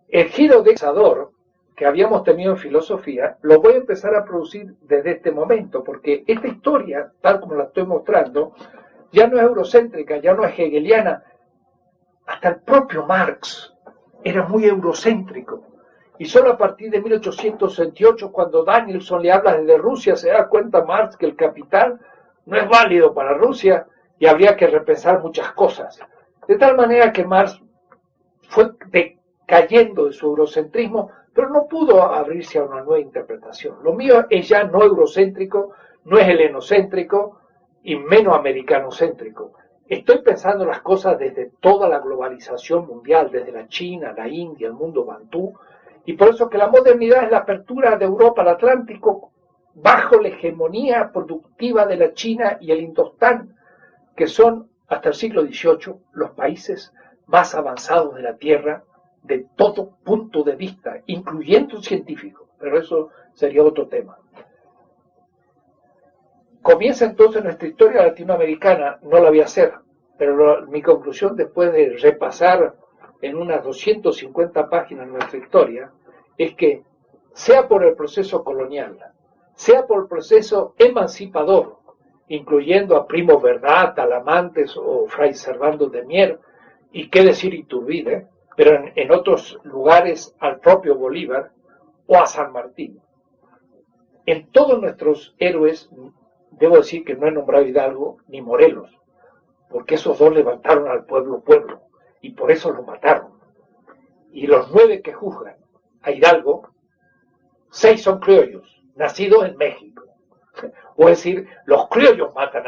el giro de pensador que habíamos tenido en filosofía, lo voy a empezar a producir desde este momento, porque esta historia, tal como la estoy mostrando, ya no es eurocéntrica, ya no es hegeliana. Hasta el propio Marx era muy eurocéntrico. Y solo a partir de 1868, cuando Danielson le habla desde Rusia, se da cuenta Marx que el capital no es válido para Rusia y habría que repensar muchas cosas. De tal manera que Marx fue decayendo de su eurocentrismo, pero no pudo abrirse a una nueva interpretación. Lo mío es ya no eurocéntrico, no es helenocéntrico y menos americanocéntrico. Estoy pensando las cosas desde toda la globalización mundial, desde la China, la India, el mundo bantú, y por eso que la modernidad es la apertura de Europa al Atlántico bajo la hegemonía productiva de la China y el Indostán, que son hasta el siglo XVIII los países más avanzados de la Tierra de todo punto de vista, incluyendo científicos, pero eso sería otro tema. Comienza entonces nuestra historia latinoamericana, no la voy a hacer, pero mi conclusión después de repasar en unas 250 páginas nuestra historia, es que sea por el proceso colonial, sea por el proceso emancipador, incluyendo a Primo Verdad, Talamantes o Fray Servando de Mier, y qué decir Iturbide, pero en otros lugares al propio Bolívar o a San Martín. En todos nuestros héroes, debo decir que no he nombrado Hidalgo ni Morelos, porque esos dos levantaron al pueblo, y por eso lo mataron. Y los 9 que juzgan a Hidalgo, 6 son criollos, nacidos en México. O es decir, los criollos matan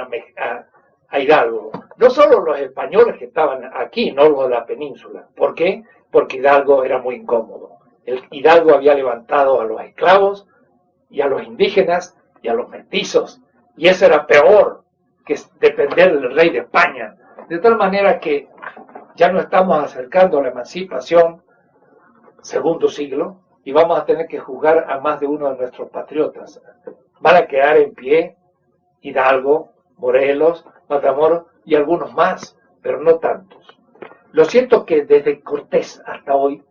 a Hidalgo. No solo los españoles que estaban aquí, no los de la península. ¿Por qué? Porque Hidalgo era muy incómodo. Hidalgo había levantado a los esclavos y a los indígenas y a los mestizos. Y eso era peor que depender del rey de España. De tal manera que ya nos estamos acercando a la emancipación, segundo siglo, y vamos a tener que juzgar a más de uno de nuestros patriotas. Van a quedar en pie Hidalgo, Morelos, Matamoros y algunos más, pero no tantos. Lo cierto es que desde Cortés hasta hoy,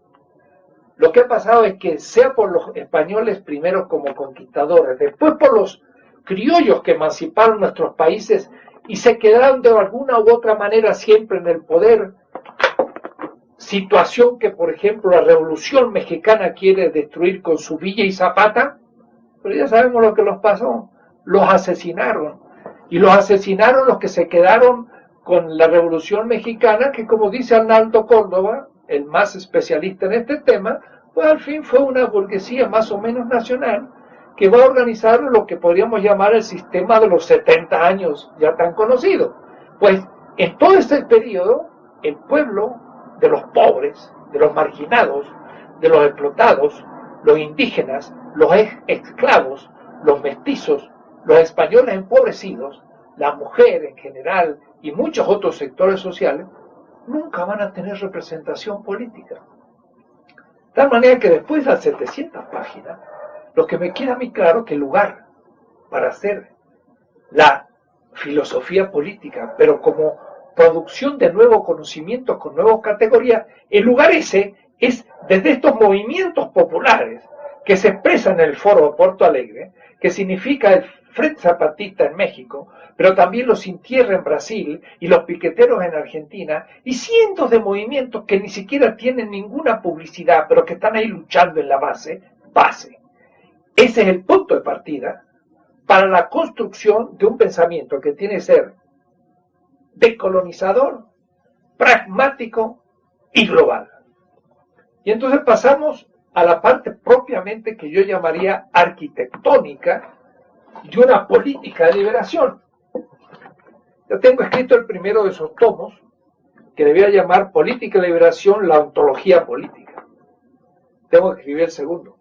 lo que ha pasado es que sea por los españoles primero como conquistadores, después por los criollos que emanciparon nuestros países y se quedaron de alguna u otra manera siempre en el poder, situación que, por ejemplo, la Revolución Mexicana quiere destruir con su Villa y Zapata, pero ya sabemos lo que los pasó, los asesinaron, y los asesinaron los que se quedaron con la Revolución Mexicana, que como dice Arnaldo Córdoba, el más especialista en este tema, pues al fin fue una burguesía más o menos nacional que va a organizar lo que podríamos llamar el sistema de los 70 años ya tan conocido. Pues en todo este periodo, el pueblo de los pobres, de los marginados, de los explotados, los indígenas, los esclavos, los mestizos, los españoles empobrecidos, la mujer en general y muchos otros sectores sociales, nunca van a tener representación política. De tal manera que después de las 700 páginas, lo que me queda a mí claro que el lugar para hacer la filosofía política, pero como producción de nuevos conocimientos con nuevas categorías, el lugar ese es desde estos movimientos populares que se expresan en el Foro de Porto Alegre, que significa el Frente Zapatista en México, pero también los Sin Tierra en Brasil y los piqueteros en Argentina, y cientos de movimientos que ni siquiera tienen ninguna publicidad, pero que están ahí luchando en la base. Ese es el punto de partida para la construcción de un pensamiento que tiene que ser decolonizador, pragmático y global. Y entonces pasamos a la parte propiamente que yo llamaría arquitectónica de una política de liberación. Yo tengo escrito el primero de esos tomos, que debía llamar Política de Liberación, la ontología política. Tengo que escribir el segundo.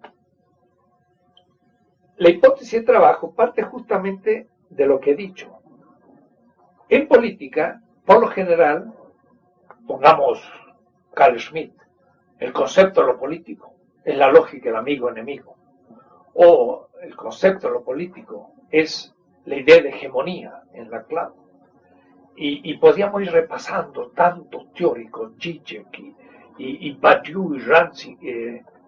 La hipótesis de trabajo parte justamente de lo que he dicho. En política, por lo general, pongamos Carl Schmitt, el concepto de lo político es la lógica del amigo-enemigo, o el concepto de lo político es la idea de hegemonía en la clave. Y podríamos ir repasando tantos teóricos, Zizek y Badiou y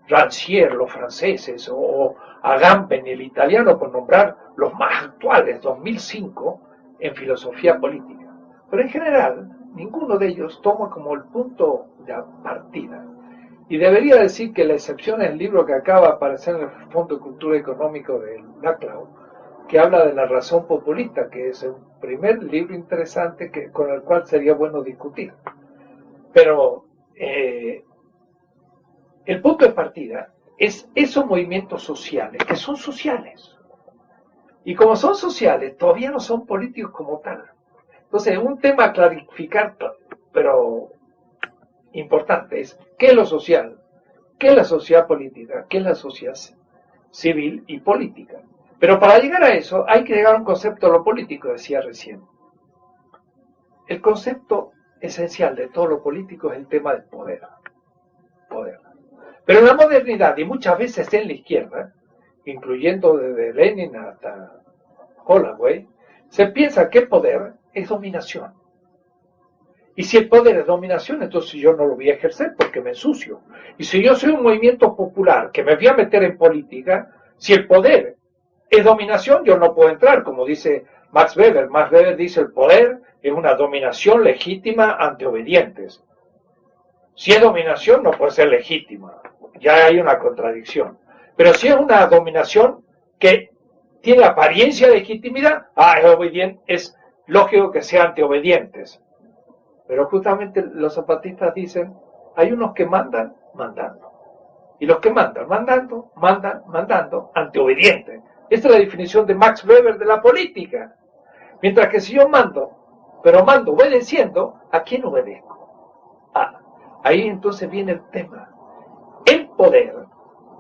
Rancière, los franceses, o Agamben, el italiano, por nombrar los más actuales, 2005, en filosofía política. Pero en general, ninguno de ellos toma como el punto de partida. Y debería decir que la excepción es el libro que acaba de aparecer en el Fondo de Cultura Económico de Laclau, que habla de la razón populista, que es un primer libro interesante con el cual sería bueno discutir. Pero el punto de partida es esos movimientos sociales, que son sociales. Y como son sociales, todavía no son políticos como tal. Entonces, un tema a clarificar, pero importante, es qué es lo social, qué es la sociedad política, qué es la sociedad civil y política. Pero para llegar a eso hay que llegar a un concepto de lo político, decía recién. El concepto esencial de todo lo político es el tema del poder. Pero en la modernidad, y muchas veces en la izquierda, incluyendo desde Lenin hasta Holloway, se piensa que poder es dominación. Y si el poder es dominación, entonces yo no lo voy a ejercer porque me ensucio. Y si yo soy un movimiento popular que me voy a meter en política, si el poder es dominación, yo no puedo entrar, como dice Max Weber. Max Weber dice el poder es una dominación legítima ante obedientes. Si es dominación, no puede ser legítima. Ya hay una contradicción. Pero si es una dominación que tiene apariencia de legitimidad, es lógico que sean antiobedientes. Pero justamente los zapatistas dicen, hay unos que mandan, mandando. Y los que mandan, mandando, antiobedientes. Esta es la definición de Max Weber de la política. Mientras que si yo mando, pero mando obedeciendo, ¿a quién obedezco? Ahí entonces viene el tema. El poder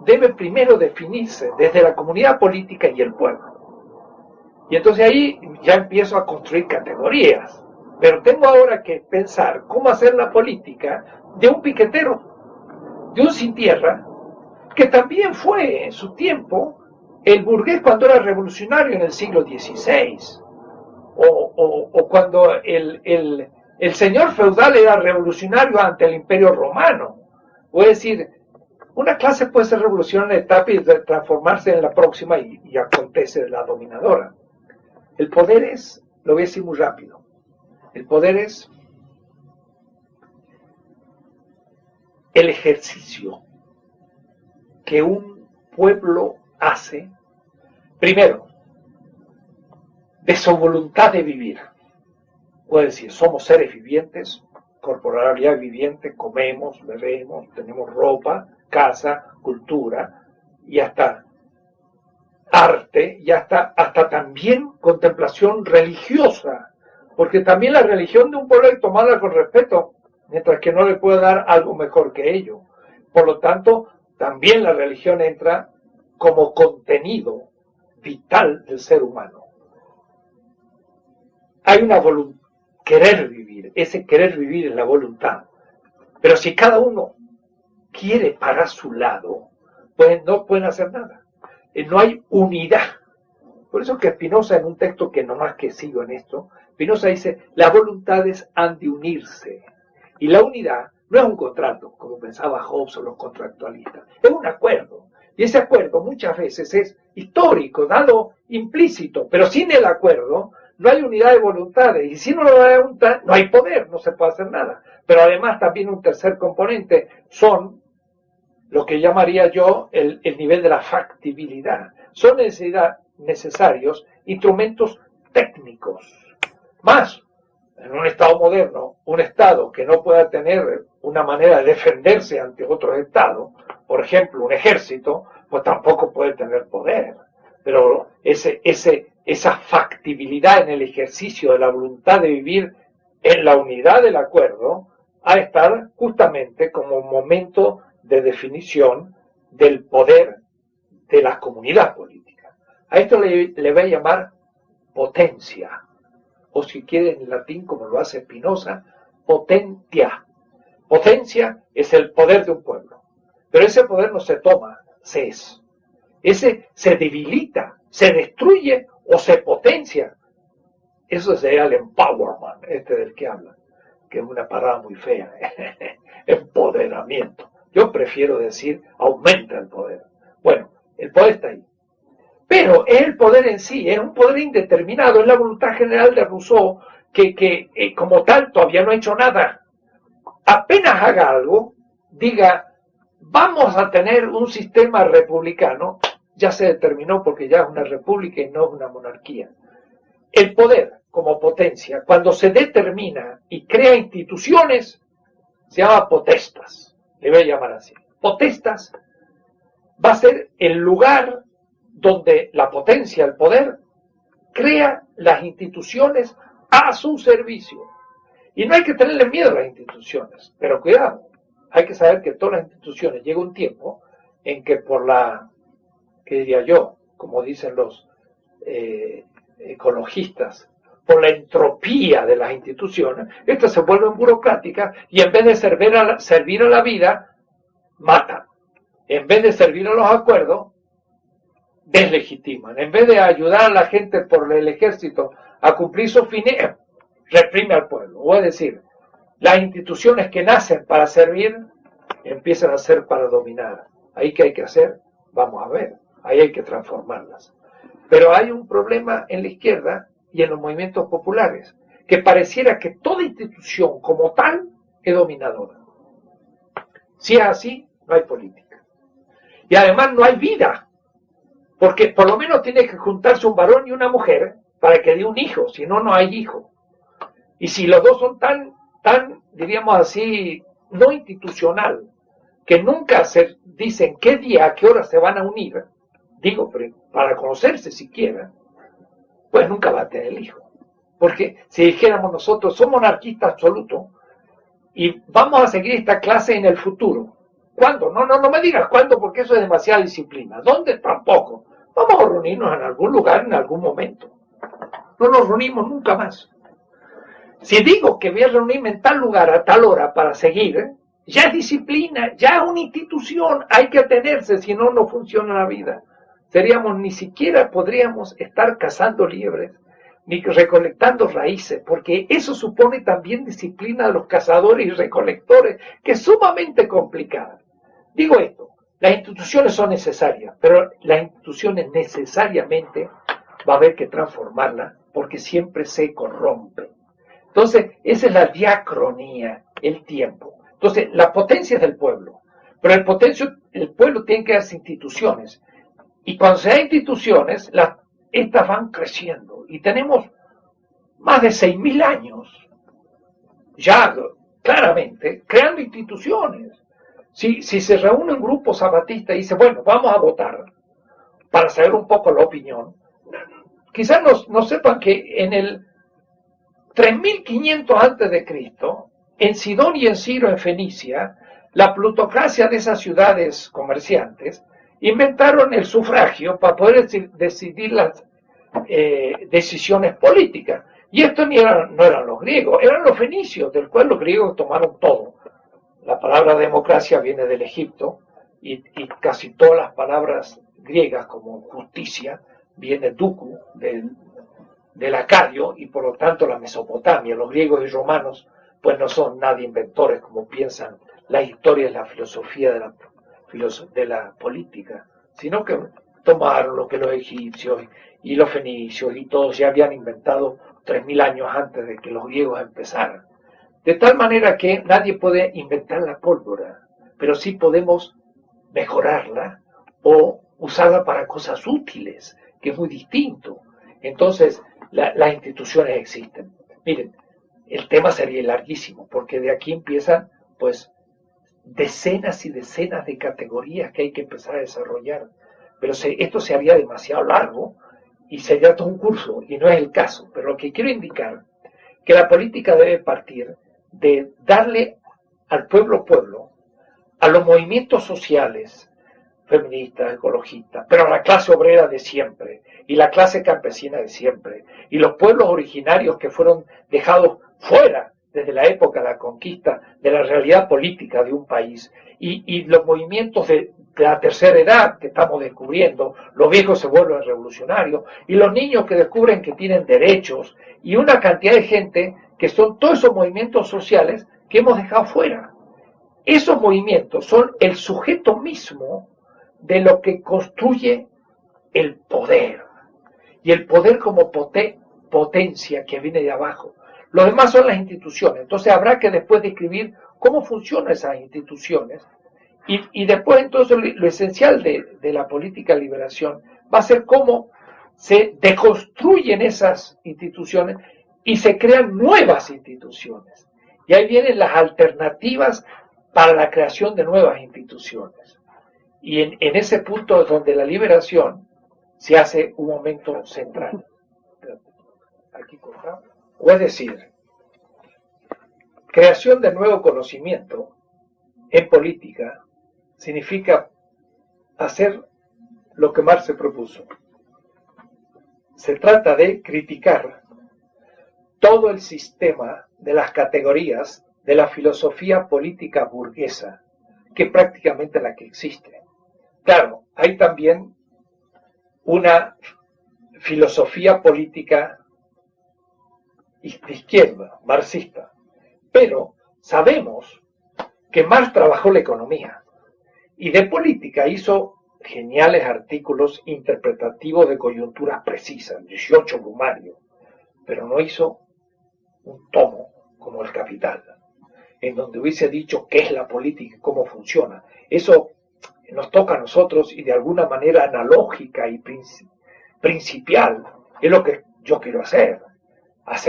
debe primero definirse desde la comunidad política y el pueblo. Y entonces ahí ya empiezo a construir categorías. Pero tengo ahora que pensar cómo hacer la política de un piquetero, de un sin tierra, que también fue en su tiempo el burgués cuando era revolucionario en el siglo XVI, o cuando el señor feudal era revolucionario ante el Imperio Romano. Es decir, una clase puede ser revolucionaria en etapa y transformarse en la próxima y acontece la dominadora. El poder es, lo voy a decir muy rápido, el poder es el ejercicio que un pueblo hace, primero, de su voluntad de vivir. puede decir, somos seres vivientes, corporalidad viviente, comemos, bebemos, tenemos ropa, casa, cultura y hasta arte y hasta también contemplación religiosa, porque también la religión de un pueblo hay que tomarla con respeto, mientras que no le puede dar algo mejor que ello. Por lo tanto, también la religión entra como contenido vital del ser humano. Hay una voluntad, querer vivir, ese querer vivir es la voluntad. Pero si cada uno quiere para su lado, pues no pueden hacer nada. No hay unidad. Por eso que Spinoza, en un texto que nomás que sigo en esto, Spinoza dice, las voluntades han de unirse. Y la unidad no es un contrato, como pensaba Hobbes o los contractualistas, es un acuerdo. Y ese acuerdo muchas veces es histórico, dado implícito, pero sin el acuerdo no hay unidad de voluntades. Y si no hay voluntad, no hay poder, no se puede hacer nada. Pero además también un tercer componente son lo que llamaría yo el nivel de la factibilidad. Son necesarios instrumentos técnicos. Más, en un Estado moderno, un Estado que no pueda tener una manera de defenderse ante otros Estados, por ejemplo, un ejército, pues tampoco puede tener poder. Pero esa factibilidad en el ejercicio de la voluntad de vivir en la unidad del acuerdo, ha de estar justamente como momento de definición del poder de la comunidad política. A esto le voy a llamar potencia, o si quieren en latín, como lo hace Spinoza, potentia. Potencia es el poder de un pueblo, pero ese poder no se toma, se es. Ese se debilita, se destruye o se potencia. Eso sería el empowerment, del que hablan, que es una palabra muy fea, empoderamiento. Yo prefiero decir aumenta el poder. Bueno, el poder está ahí. Pero es el poder en sí, es un poder indeterminado, es la voluntad general de Rousseau, que como tal todavía no ha hecho nada. Apenas haga algo, diga, vamos a tener un sistema republicano, ya se determinó porque ya es una república y no es una monarquía. El poder como potencia, cuando se determina y crea instituciones, se llama potestas, le voy a llamar así. Potestas va a ser el lugar donde la potencia, el poder, crea las instituciones a su servicio. Y no hay que tenerle miedo a las instituciones, pero cuidado, hay que saber que todas las instituciones llega un tiempo en que por la, ¿qué diría yo? Como dicen los ecologistas, por la entropía de las instituciones, estas se vuelven burocráticas y en vez de servir a la vida, matan. En vez de servir a los acuerdos, deslegitiman. En vez de ayudar a la gente por el ejército a cumplir sus fines, reprime al pueblo. O es decir, las instituciones que nacen para servir empiezan a ser para dominar. ¿Ahí qué hay que hacer? Vamos a ver. Ahí hay que transformarlas. Pero hay un problema en la izquierda y en los movimientos populares, que pareciera que toda institución como tal es dominadora. Si es así, no hay política. Y además no hay vida, porque por lo menos tiene que juntarse un varón y una mujer para que dé un hijo, si no, no hay hijo. Y si los dos son tan, diríamos así, no institucional, que nunca se dicen qué día, a qué hora se van a unir, digo, pero para conocerse siquiera, pues nunca va a tener el hijo. Porque si dijéramos nosotros, somos monarquistas absolutos y vamos a seguir esta clase en el futuro. ¿Cuándo? No me digas cuándo, porque eso es demasiada disciplina. ¿Dónde? Tampoco. Vamos a reunirnos en algún lugar, en algún momento. No nos reunimos nunca más. Si digo que voy a reunirme en tal lugar a tal hora para seguir, ya es disciplina, ya es una institución, hay que atenerse, si no, no funciona la vida. Ni siquiera podríamos estar cazando liebres, ni recolectando raíces, porque eso supone también disciplina de los cazadores y recolectores, que es sumamente complicada. Digo esto, las instituciones son necesarias, pero las instituciones necesariamente va a haber que transformarlas, porque siempre se corrompe. Entonces, esa es la diacronía, el tiempo. Entonces, la potencia es del pueblo, pero el pueblo tiene que hacer instituciones. Y cuando se da instituciones, estas van creciendo. Y tenemos más de 6.000 años, ya claramente, creando instituciones. Si se reúne un grupo sabatista y dice, bueno, vamos a votar para saber un poco la opinión, quizás no sepan que en el 3500 antes de Cristo, en Sidón y en Ciro, en Fenicia, la plutocracia de esas ciudades comerciantes inventaron el sufragio para poder decidir las decisiones políticas. Y esto no eran los griegos, eran los fenicios, del cual los griegos tomaron todo. La palabra democracia viene del Egipto y casi todas las palabras griegas como justicia viene duku del acadio y por lo tanto la Mesopotamia. Los griegos y romanos pues no son nadie inventores como piensan la historia y la filosofía de la política, sino que tomaron lo que los egipcios y los fenicios y todos ya habían inventado 3000 años antes de que los griegos empezaran. De tal manera que nadie puede inventar la pólvora, pero sí podemos mejorarla o usarla para cosas útiles, que es muy distinto. Entonces, las instituciones existen. Miren, el tema sería larguísimo, porque de aquí empiezan, pues, decenas y decenas de categorías que hay que empezar a desarrollar. Pero esto se haría demasiado largo y sería todo un curso, y no es el caso. Pero lo que quiero indicar, que la política debe partir de darle al pueblo, a los movimientos sociales, feministas, ecologistas, pero a la clase obrera de siempre, y la clase campesina de siempre, y los pueblos originarios que fueron dejados fuera desde la época de la conquista de la realidad política de un país, y los movimientos de la tercera edad que estamos descubriendo, los viejos se vuelven revolucionarios, y los niños que descubren que tienen derechos, y una cantidad de gente que son todos esos movimientos sociales que hemos dejado fuera. Esos movimientos son el sujeto mismo de lo que construye el poder, y el poder como potencia que viene de abajo. Los demás son las instituciones, entonces habrá que después describir cómo funcionan esas instituciones, y después entonces lo esencial de la política de liberación va a ser cómo se deconstruyen esas instituciones y se crean nuevas instituciones. Y ahí vienen las alternativas para la creación de nuevas instituciones. Y en ese punto es donde la liberación se hace un momento central. Aquí cortamos. O es decir, creación de nuevo conocimiento en política significa hacer lo que Marx se propuso. Se trata de criticar todo el sistema de las categorías de la filosofía política burguesa, que es prácticamente la que existe. Claro, hay también una filosofía política de izquierda, marxista, pero sabemos que Marx trabajó la economía y de política hizo geniales artículos interpretativos de coyunturas precisas, 18 numerios, pero no hizo un tomo como El Capital, en donde hubiese dicho qué es la política y cómo funciona. Eso nos toca a nosotros y de alguna manera analógica y principial es lo que yo quiero hacer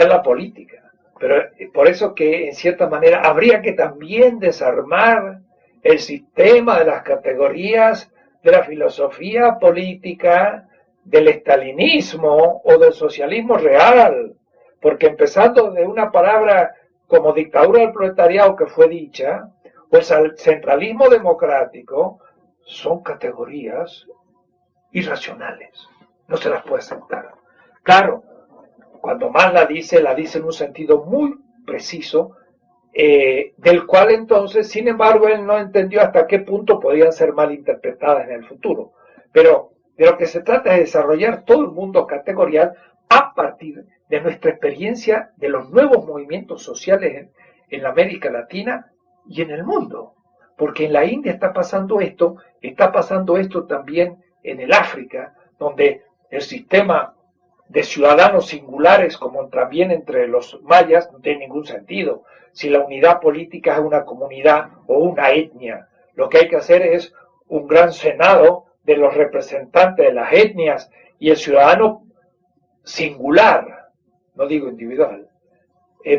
la política. Pero por eso que en cierta manera habría que también desarmar el sistema de las categorías de la filosofía política del estalinismo o del socialismo real, porque empezando de una palabra como dictadura del proletariado que fue dicha, pues al centralismo democrático, son categorías irracionales, no se las puede aceptar. Claro, cuando más la dice en un sentido muy preciso, del cual entonces, sin embargo, él no entendió hasta qué punto podían ser mal interpretadas en el futuro. Pero de lo que se trata es desarrollar todo el mundo categorial a partir de nuestra experiencia de los nuevos movimientos sociales en la América Latina y en el mundo. Porque en la India está pasando esto también en el África, donde el sistema de ciudadanos singulares, como también entre los mayas, no tiene ningún sentido. Si la unidad política es una comunidad o una etnia, lo que hay que hacer es un gran senado de los representantes de las etnias y el ciudadano singular no digo individual,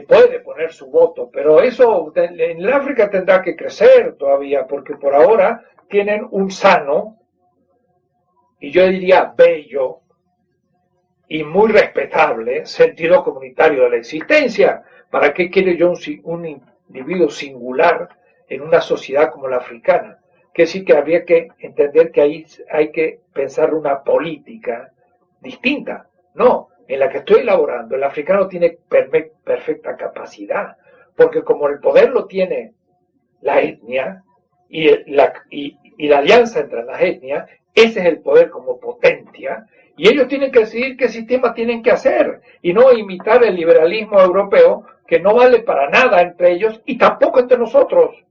puede poner su voto, pero eso en el África tendrá que crecer todavía, porque por ahora tienen un sano, y yo diría bello, y muy respetable sentido comunitario de la existencia. ¿Para qué quiero yo un individuo singular en una sociedad como la africana? Que sí que habría que entender que ahí hay que pensar una política distinta. No, en la que estoy elaborando, el africano tiene perfecta capacidad, porque como el poder lo tiene la etnia y la alianza entre las etnias, ese es el poder como potencia, y ellos tienen que decidir qué sistema tienen que hacer, y no imitar el liberalismo europeo, que no vale para nada entre ellos, y tampoco entre nosotros.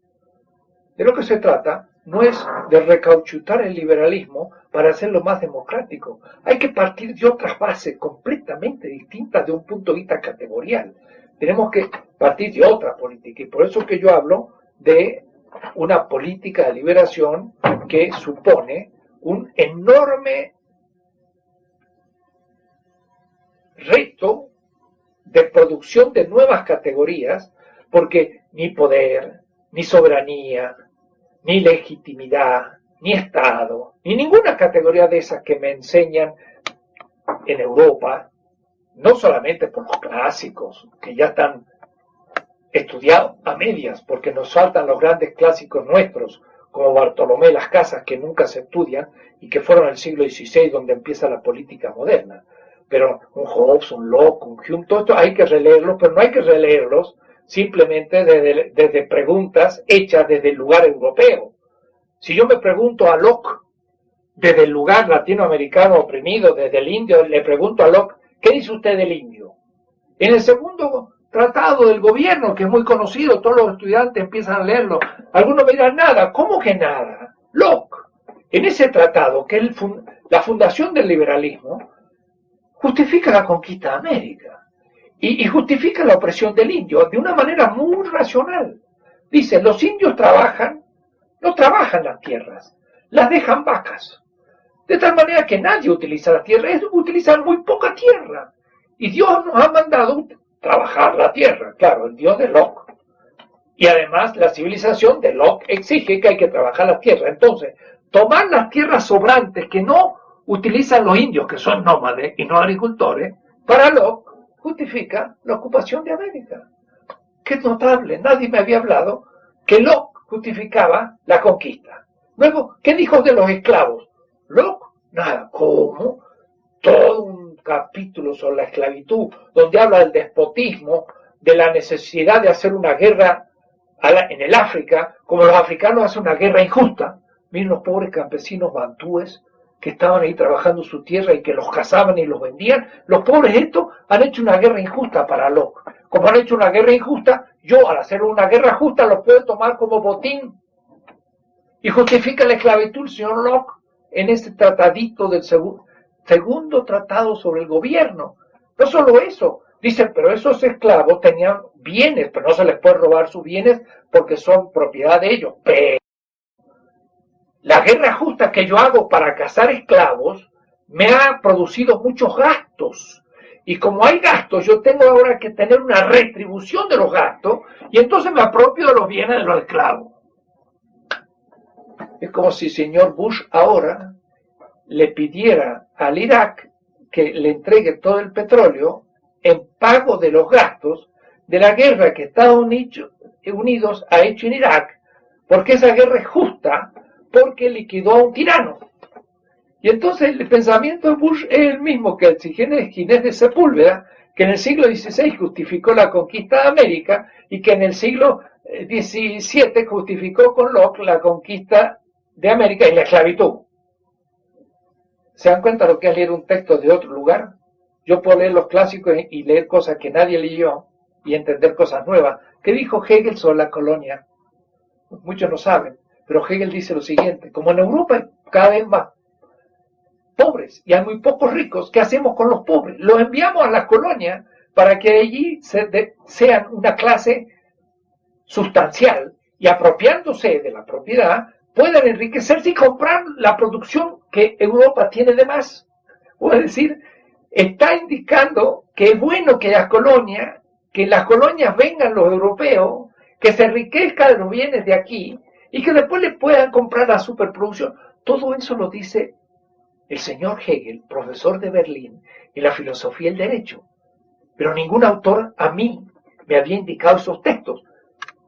De lo que se trata no es de recauchutar el liberalismo para hacerlo más democrático. Hay que partir de otras bases completamente distintas de un punto de vista categorial. Tenemos que partir de otra política, y por eso que yo hablo de una política de liberación que supone un enorme reto de producción de nuevas categorías, porque ni poder, ni soberanía, ni legitimidad, ni Estado, ni ninguna categoría de esas que me enseñan en Europa, no solamente por los clásicos, que ya están estudiados a medias, porque nos faltan los grandes clásicos nuestros, como Bartolomé Las Casas, que nunca se estudian y que fueron el siglo XVI donde empieza la política moderna. Pero un Hobbes, un Locke, un Hume, todo esto hay que releerlos, pero no hay que releerlos simplemente desde preguntas hechas desde el lugar europeo. Si yo me pregunto a Locke desde el lugar latinoamericano oprimido, desde el indio, le pregunto a Locke, ¿qué dice usted del indio? En el segundo tratado del gobierno, que es muy conocido, todos los estudiantes empiezan a leerlo, algunos me dirán nada. ¿Cómo que nada? Locke, en ese tratado, que es la fundación del liberalismo, justifica la conquista de América y justifica la opresión del indio de una manera muy racional. Dice, los indios no trabajan las tierras, las dejan vacas. De tal manera que nadie utiliza la tierra, es utilizar muy poca tierra. Y Dios nos ha mandado trabajar la tierra, claro, el Dios de Locke. Y además la civilización de Locke exige que hay que trabajar la tierra. Entonces, tomar las tierras sobrantes que no utilizan los indios, que son nómades y no agricultores, para Locke justifica la ocupación de América. Qué notable, nadie me había hablado que Locke justificaba la conquista. Luego, ¿qué dijo de los esclavos? Locke, nada, ¿cómo? Todo un capítulo sobre la esclavitud, donde habla del despotismo, de la necesidad de hacer una guerra en el África, como los africanos hacen una guerra injusta. Miren los pobres campesinos bantúes que estaban ahí trabajando su tierra y que los cazaban y los vendían. Los pobres estos han hecho una guerra injusta para Locke. Como han hecho una guerra injusta, yo al hacer una guerra justa los puedo tomar como botín. Y justifica la esclavitud el señor Locke en ese tratadito del segundo tratado sobre el gobierno. No solo eso, dicen, pero esos esclavos tenían bienes, pero no se les puede robar sus bienes porque son propiedad de ellos. Pero la guerra justa que yo hago para cazar esclavos me ha producido muchos gastos. Y como hay gastos, yo tengo ahora que tener una retribución de los gastos y entonces me apropio de los bienes de los esclavos. Es como si el señor Bush ahora le pidiera al Irak que le entregue todo el petróleo en pago de los gastos de la guerra que Estados Unidos ha hecho en Irak, porque esa guerra es justa, porque liquidó a un tirano. Y entonces el pensamiento de Bush es el mismo que el Ginés de Sepúlveda, que en el siglo XVI justificó la conquista de América y que en el siglo XVII justificó con Locke la conquista de América y la esclavitud. ¿Se dan cuenta lo que es leer un texto de otro lugar? Yo puedo leer los clásicos y leer cosas que nadie leyó y entender cosas nuevas. ¿Qué dijo Hegel sobre la colonia? Muchos no saben, pero Hegel dice lo siguiente: como en Europa hay cada vez más pobres y hay muy pocos ricos, ¿qué hacemos con los pobres? Los enviamos a las colonias para que allí sean una clase sustancial y apropiándose de la propiedad puedan enriquecerse y comprar la producción que Europa tiene de más. Es decir, está indicando que es bueno que las colonias, que en las colonias vengan los europeos, que se enriquezcan los bienes de aquí y que después le puedan comprar la superproducción. Todo eso lo dice el señor Hegel, profesor de Berlín, en la filosofía del derecho. Pero ningún autor a mí me había indicado esos textos.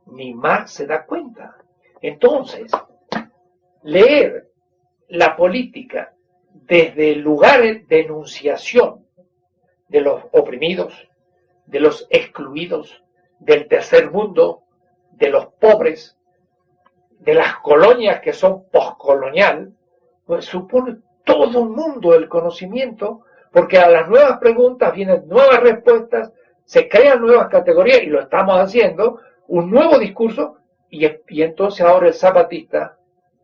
Ni Marx se da cuenta. Entonces, leer la política desde el lugar de enunciación de los oprimidos, de los excluidos, del tercer mundo, de los pobres, de las colonias que son postcolonial, pues supone todo un mundo del conocimiento, porque a las nuevas preguntas vienen nuevas respuestas, se crean nuevas categorías, y lo estamos haciendo, un nuevo discurso, y entonces ahora el zapatista,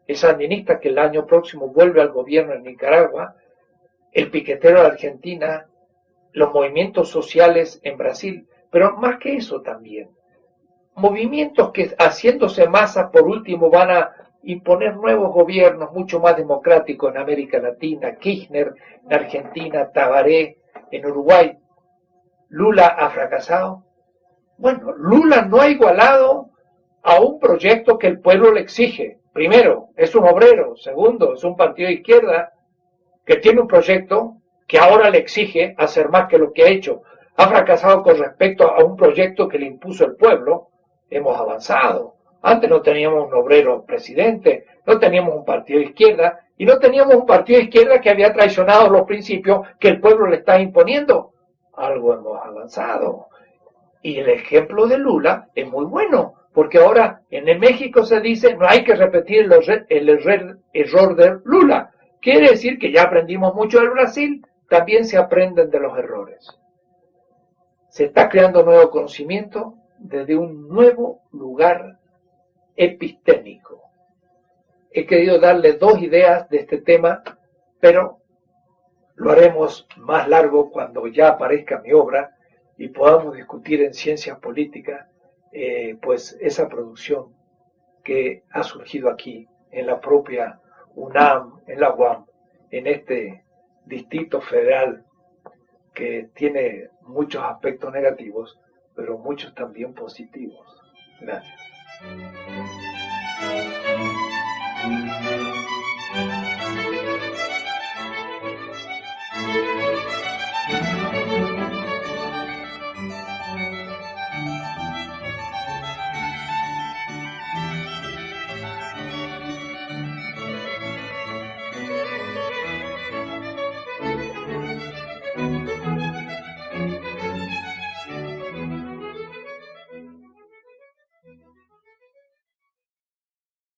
el sandinista que el año próximo vuelve al gobierno en Nicaragua, el piquetero de Argentina, los movimientos sociales en Brasil, pero más que eso también, movimientos que haciéndose masa por último van a imponer nuevos gobiernos mucho más democráticos en América Latina, Kirchner en Argentina, Tabaré en Uruguay. Lula ha fracasado. Bueno, Lula no ha igualado a un proyecto que el pueblo le exige. Primero, es un obrero. Segundo, es un partido de izquierda que tiene un proyecto que ahora le exige hacer más que lo que ha hecho. Ha fracasado con respecto a un proyecto que le impuso el pueblo. Hemos avanzado. Antes no teníamos un obrero presidente, no teníamos un partido de izquierda, y no teníamos un partido de izquierda que había traicionado los principios que el pueblo le está imponiendo. Algo hemos avanzado. Y el ejemplo de Lula es muy bueno, porque ahora en el México se dice no hay que repetir el error de Lula. Quiere decir que ya aprendimos mucho del Brasil, también se aprenden de los errores. Se está creando nuevo conocimiento desde un nuevo lugar epistémico. He querido darle dos ideas de este tema, pero lo haremos más largo cuando ya aparezca mi obra y podamos discutir en ciencias políticas pues esa producción que ha surgido aquí en la propia UNAM, en la UAM, en este distrito federal que tiene muchos aspectos negativos, pero muchos también positivos. Gracias.